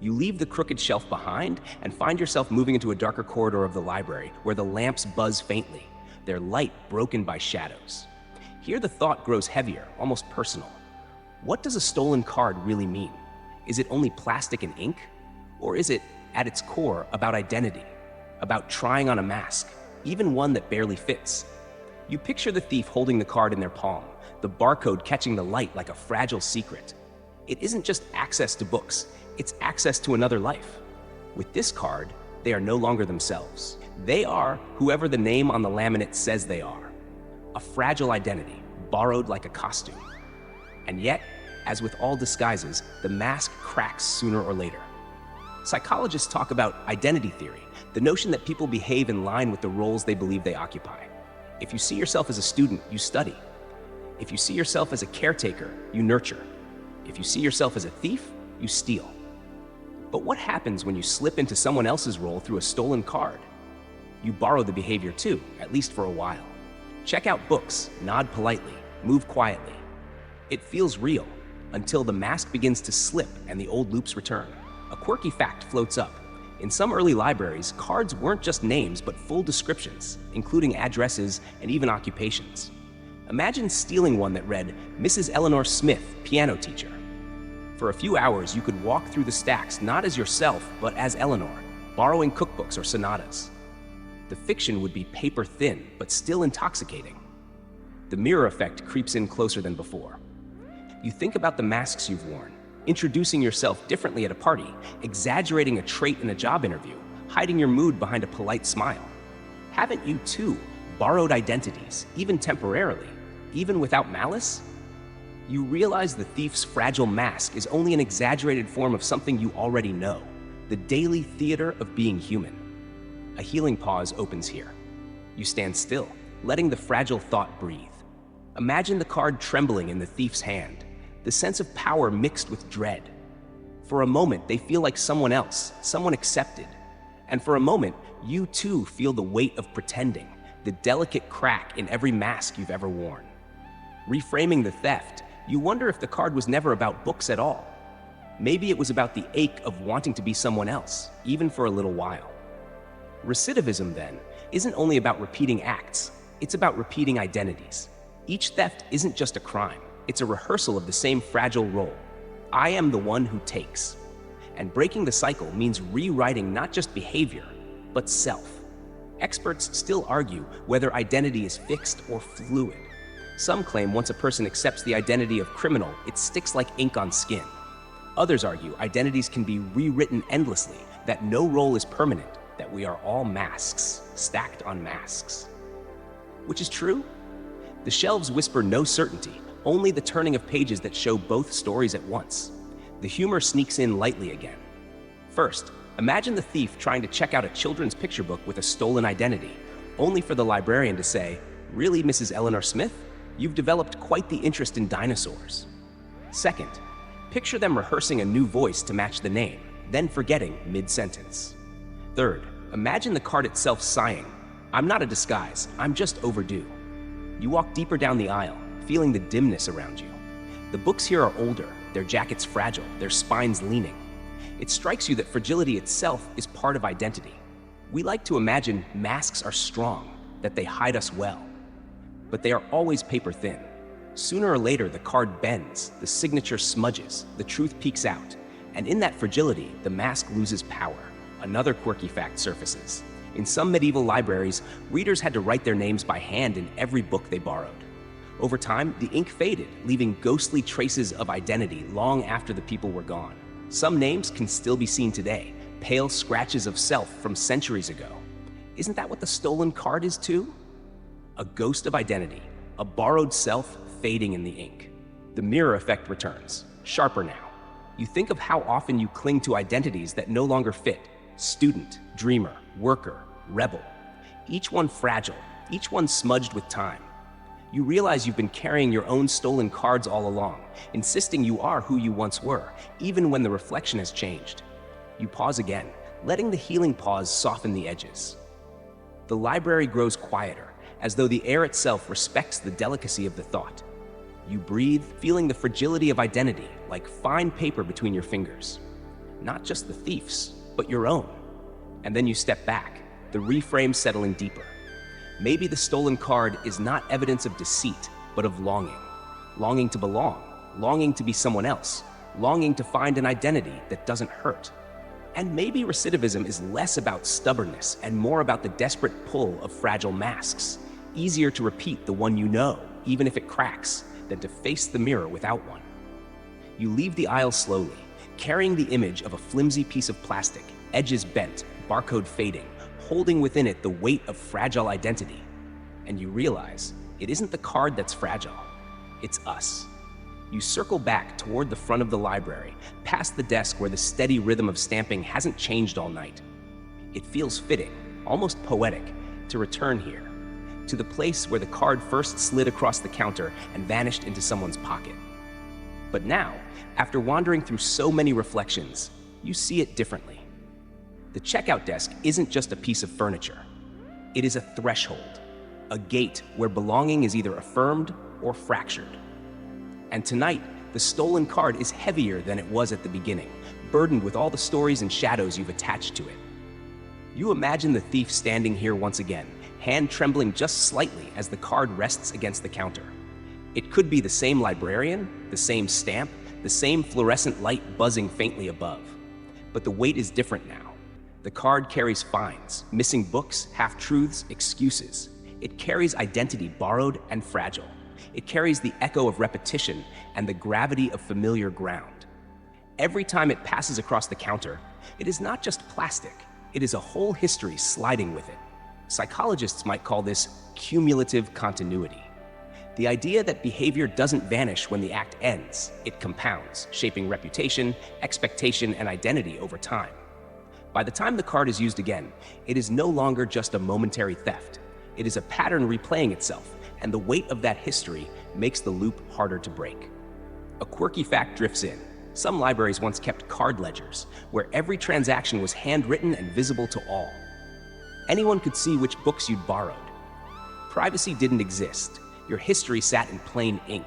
You leave the crooked shelf behind and find yourself moving into a darker corridor of the library where the lamps buzz faintly, their light broken by shadows. Here the thought grows heavier, almost personal. What does a stolen card really mean? Is it only plastic and ink? Or is it, at its core, about identity, about trying on a mask, even one that barely fits? You picture the thief holding the card in their palm, the barcode catching the light like a fragile secret. It isn't just access to books, it's access to another life. With this card, they are no longer themselves. They are whoever the name on the laminate says they are. A fragile identity, borrowed like a costume. And yet, as with all disguises, the mask cracks sooner or later. Psychologists talk about identity theory, the notion that people behave in line with the roles they believe they occupy. If you see yourself as a student, you study. If you see yourself as a caretaker, you nurture. If you see yourself as a thief, you steal. But what happens when you slip into someone else's role through a stolen card? You borrow the behavior too, at least for a while. Check out books, nod politely, move quietly. It feels real until the mask begins to slip and the old loops return. A quirky fact floats up. In some early libraries, cards weren't just names, but full descriptions, including addresses and even occupations. Imagine stealing one that read, Mrs. Eleanor Smith, piano teacher. For a few hours, you could walk through the stacks not as yourself, but as Eleanor, borrowing cookbooks or sonatas. The fiction would be paper thin, but still intoxicating. The mirror effect creeps in closer than before. You think about the masks you've worn, introducing yourself differently at a party, exaggerating a trait in a job interview, hiding your mood behind a polite smile. Haven't you, too, borrowed identities, even temporarily, even without malice? You realize the thief's fragile mask is only an exaggerated form of something you already know, the daily theater of being human. A healing pause opens here. You stand still, letting the fragile thought breathe. Imagine the card trembling in the thief's hand, the sense of power mixed with dread. For a moment, they feel like someone else, someone accepted. And for a moment, you too feel the weight of pretending, the delicate crack in every mask you've ever worn. Reframing the theft, you wonder if the card was never about books at all. Maybe it was about the ache of wanting to be someone else, even for a little while. Recidivism, then, isn't only about repeating acts, it's about repeating identities. Each theft isn't just a crime, it's a rehearsal of the same fragile role. I am the one who takes. And breaking the cycle means rewriting not just behavior, but self. Experts still argue whether identity is fixed or fluid. Some claim once a person accepts the identity of criminal, it sticks like ink on skin. Others argue identities can be rewritten endlessly, that no role is permanent, that we are all masks, stacked on masks. Which is true? The shelves whisper no certainty, only the turning of pages that show both stories at once. The humor sneaks in lightly again. First, Imagine the thief trying to check out a children's picture book with a stolen identity, only for the librarian to say, "Really, Mrs. Eleanor Smith? You've developed quite the interest in dinosaurs." Second, picture them rehearsing a new voice to match the name, then forgetting mid-sentence. Third, imagine the card itself sighing, "I'm not a disguise, I'm just overdue." You walk deeper down the aisle, feeling the dimness around you. The books here are older, their jackets fragile, their spines leaning. It strikes you that fragility itself is part of identity. We like to imagine masks are strong, that they hide us well. But they are always paper thin. Sooner or later, the card bends, the signature smudges, the truth peeks out, and in that fragility, the mask loses power. Another quirky fact surfaces. In some medieval libraries, readers had to write their names by hand in every book they borrowed. Over time, the ink faded, leaving ghostly traces of identity long after the people were gone. Some names can still be seen today, pale scratches of self from centuries ago. Isn't that what the stolen card is too? A ghost of identity, a borrowed self fading in the ink. The mirror effect returns, sharper now. You think of how often you cling to identities that no longer fit. Student, dreamer, worker, rebel. Each one fragile, each one smudged with time. You realize you've been carrying your own stolen cards all along, insisting you are who you once were, even when the reflection has changed. You pause again, letting the healing pause soften the edges. The library grows quieter, as though the air itself respects the delicacy of the thought. You breathe, feeling the fragility of identity, like fine paper between your fingers. Not just the thief's, but your own. And then you step back, the reframe settling deeper. Maybe the stolen card is not evidence of deceit, but of longing. Longing to belong, longing to be someone else, longing to find an identity that doesn't hurt. And maybe recidivism is less about stubbornness and more about the desperate pull of fragile masks. Easier to repeat the one you know, even if it cracks, than to face the mirror without one. You leave the aisle slowly, carrying the image of a flimsy piece of plastic, edges bent, barcode fading, holding within it the weight of fragile identity. And you realize it isn't the card that's fragile, it's us. You circle back toward the front of the library, past the desk where the steady rhythm of stamping hasn't changed all night. It feels fitting, almost poetic, to return here, to the place where the card first slid across the counter and vanished into someone's pocket. But now, after wandering through so many reflections, you see it differently. The checkout desk isn't just a piece of furniture. It is a threshold, a gate where belonging is either affirmed or fractured. And tonight, the stolen card is heavier than it was at the beginning, burdened with all the stories and shadows you've attached to it. You imagine the thief standing here once again, hand trembling just slightly as the card rests against the counter. It could be the same librarian, the same stamp, the same fluorescent light buzzing faintly above. But the weight is different now. The card carries fines, missing books, half-truths, excuses. It carries identity borrowed and fragile. It carries the echo of repetition and the gravity of familiar ground. Every time it passes across the counter, it is not just plastic, it is a whole history sliding with it. Psychologists might call this cumulative continuity. The idea that behavior doesn't vanish when the act ends, it compounds, shaping reputation, expectation, and identity over time. By the time the card is used again, it is no longer just a momentary theft. It is a pattern replaying itself, and the weight of that history makes the loop harder to break. A quirky fact drifts in. Some libraries once kept card ledgers, where every transaction was handwritten and visible to all. Anyone could see which books you'd borrowed. Privacy didn't exist. Your history sat in plain ink.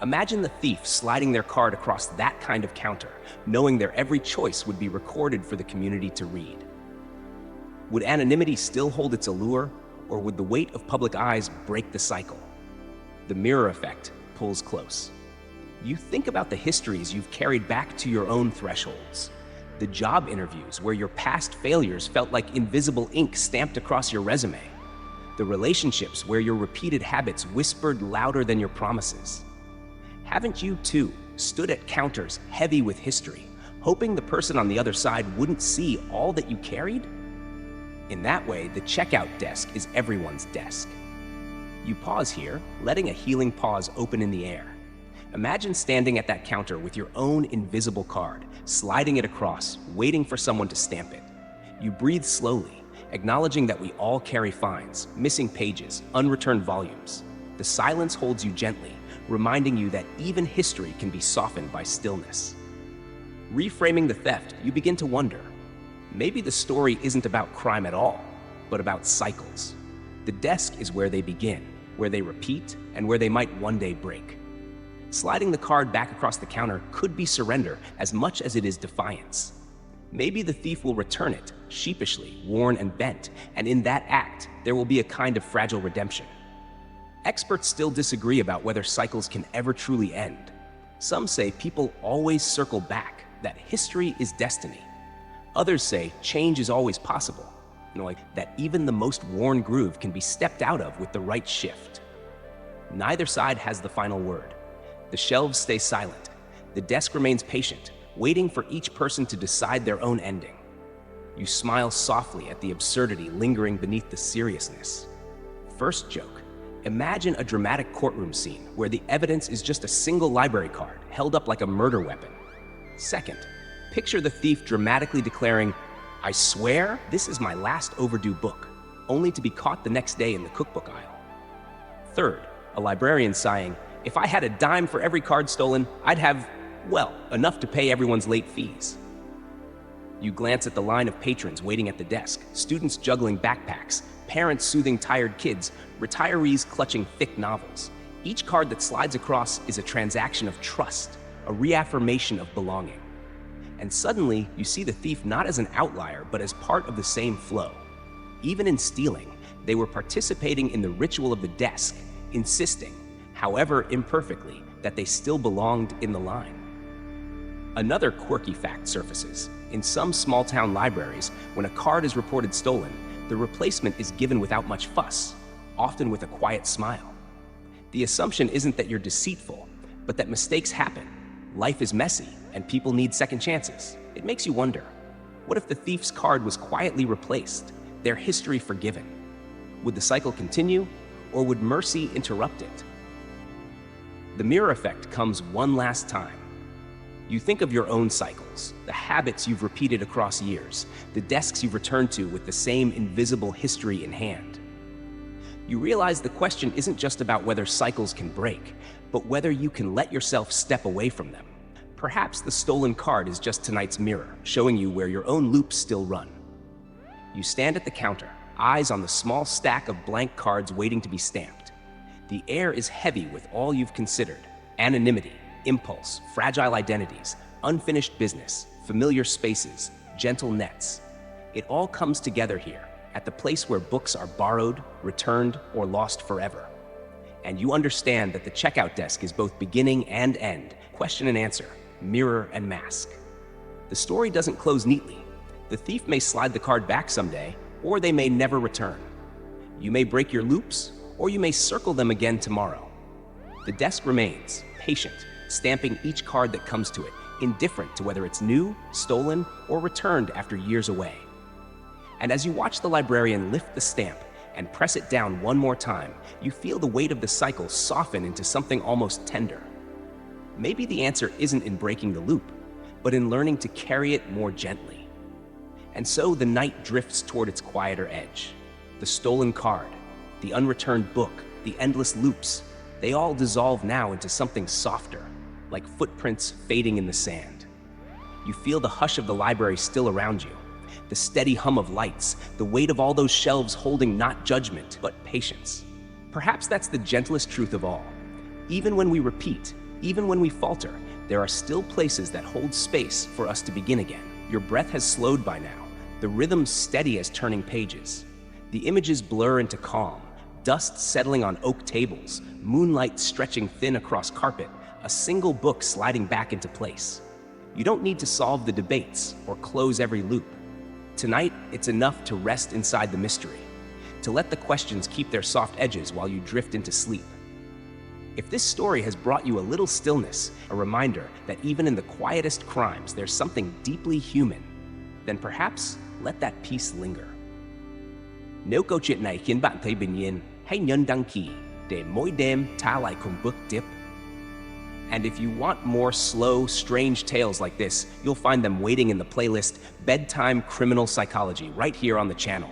Imagine the thief sliding their card across that kind of counter, knowing their every choice would be recorded for the community to read. Would anonymity still hold its allure, or would the weight of public eyes break the cycle? The mirror effect pulls close. You think about the histories you've carried back to your own thresholds. The job interviews where your past failures felt like invisible ink stamped across your resume. The relationships where your repeated habits whispered louder than your promises. Haven't you, too, stood at counters heavy with history, hoping the person on the other side wouldn't see all that you carried? In that way, the checkout desk is everyone's desk. You pause here, letting a healing pause open in the air. Imagine standing at that counter with your own invisible card, sliding it across, waiting for someone to stamp it. You breathe slowly, acknowledging that we all carry fines, missing pages, unreturned volumes. The silence holds you gently, reminding you that even history can be softened by stillness. Reframing the theft, you begin to wonder, maybe the story isn't about crime at all, but about cycles. The desk is where they begin, where they repeat, and where they might one day break. Sliding the card back across the counter could be surrender as much as it is defiance. Maybe the thief will return it, sheepishly, worn and bent, and in that act, there will be a kind of fragile redemption. Experts still disagree about whether cycles can ever truly end. Some say people always circle back, that history is destiny. Others say change is always possible, like that even the most worn groove can be stepped out of with the right shift. Neither side has the final word. The shelves stay silent. The desk remains patient, waiting for each person to decide their own ending. You smile softly at the absurdity lingering beneath the seriousness. First joke. Imagine a dramatic courtroom scene where the evidence is just a single library card held up like a murder weapon. Second, picture the thief dramatically declaring, "I swear this is my last overdue book," only to be caught the next day in the cookbook aisle. Third, a librarian sighing, "If I had a dime for every card stolen, I'd have, well, enough to pay everyone's late fees." You glance at the line of patrons waiting at the desk, students juggling backpacks, parents soothing tired kids, retirees clutching thick novels. Each card that slides across is a transaction of trust, a reaffirmation of belonging. And suddenly, you see the thief not as an outlier, but as part of the same flow. Even in stealing, they were participating in the ritual of the desk, insisting, however imperfectly, that they still belonged in the line. Another quirky fact surfaces. In some small-town libraries, when a card is reported stolen, the replacement is given without much fuss, often with a quiet smile. The assumption isn't that you're deceitful, but that mistakes happen. Life is messy, and people need second chances. It makes you wonder, what if the thief's card was quietly replaced, their history forgiven? Would the cycle continue, or would mercy interrupt it? The mirror effect comes one last time. You think of your own cycles, the habits you've repeated across years, the desks you've returned to with the same invisible history in hand. You realize the question isn't just about whether cycles can break, but whether you can let yourself step away from them. Perhaps the stolen card is just tonight's mirror, showing you where your own loops still run. You stand at the counter, eyes on the small stack of blank cards waiting to be stamped. The air is heavy with all you've considered: anonymity, impulse, fragile identities, unfinished business, familiar spaces, gentle nets. It all comes together here, at the place where books are borrowed, returned, or lost forever. And you understand that the checkout desk is both beginning and end, question and answer, mirror and mask. The story doesn't close neatly. The thief may slide the card back someday, or they may never return. You may break your loops, or you may circle them again tomorrow. The desk remains, patient, stamping each card that comes to it, indifferent to whether it's new, stolen, or returned after years away. And as you watch the librarian lift the stamp and press it down one more time, you feel the weight of the cycle soften into something almost tender. Maybe the answer isn't in breaking the loop, but in learning to carry it more gently. And so the night drifts toward its quieter edge. The stolen card, the unreturned book, the endless loops, they all dissolve now into something softer, like footprints fading in the sand. You feel the hush of the library still around you, the steady hum of lights, the weight of all those shelves holding not judgment, but patience. Perhaps that's the gentlest truth of all. Even when we repeat, even when we falter, there are still places that hold space for us to begin again. Your breath has slowed by now, the rhythm steady as turning pages. The images blur into calm, dust settling on oak tables, moonlight stretching thin across carpet, a single book sliding back into place. You don't need to solve the debates or close every loop. Tonight, it's enough to rest inside the mystery, to let the questions keep their soft edges while you drift into sleep. If this story has brought you a little stillness, a reminder that even in the quietest crimes there's something deeply human, then perhaps let that peace linger. Nếu câu chuyện này khiến bạn thấy bình yên, hãy nhấn đăng ký để mỗi đêm ta lại cùng bước tiếp. And if you want more slow, strange tales like this, you'll find them waiting in the playlist Bedtime Criminal Psychology right here on the channel.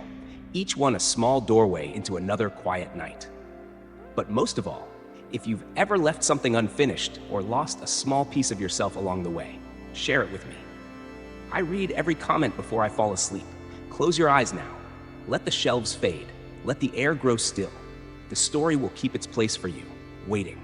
Each one a small doorway into another quiet night. But most of all, if you've ever left something unfinished or lost a small piece of yourself along the way, share it with me. I read every comment before I fall asleep. Close your eyes now. Let the shelves fade. Let the air grow still. The story will keep its place for you, waiting.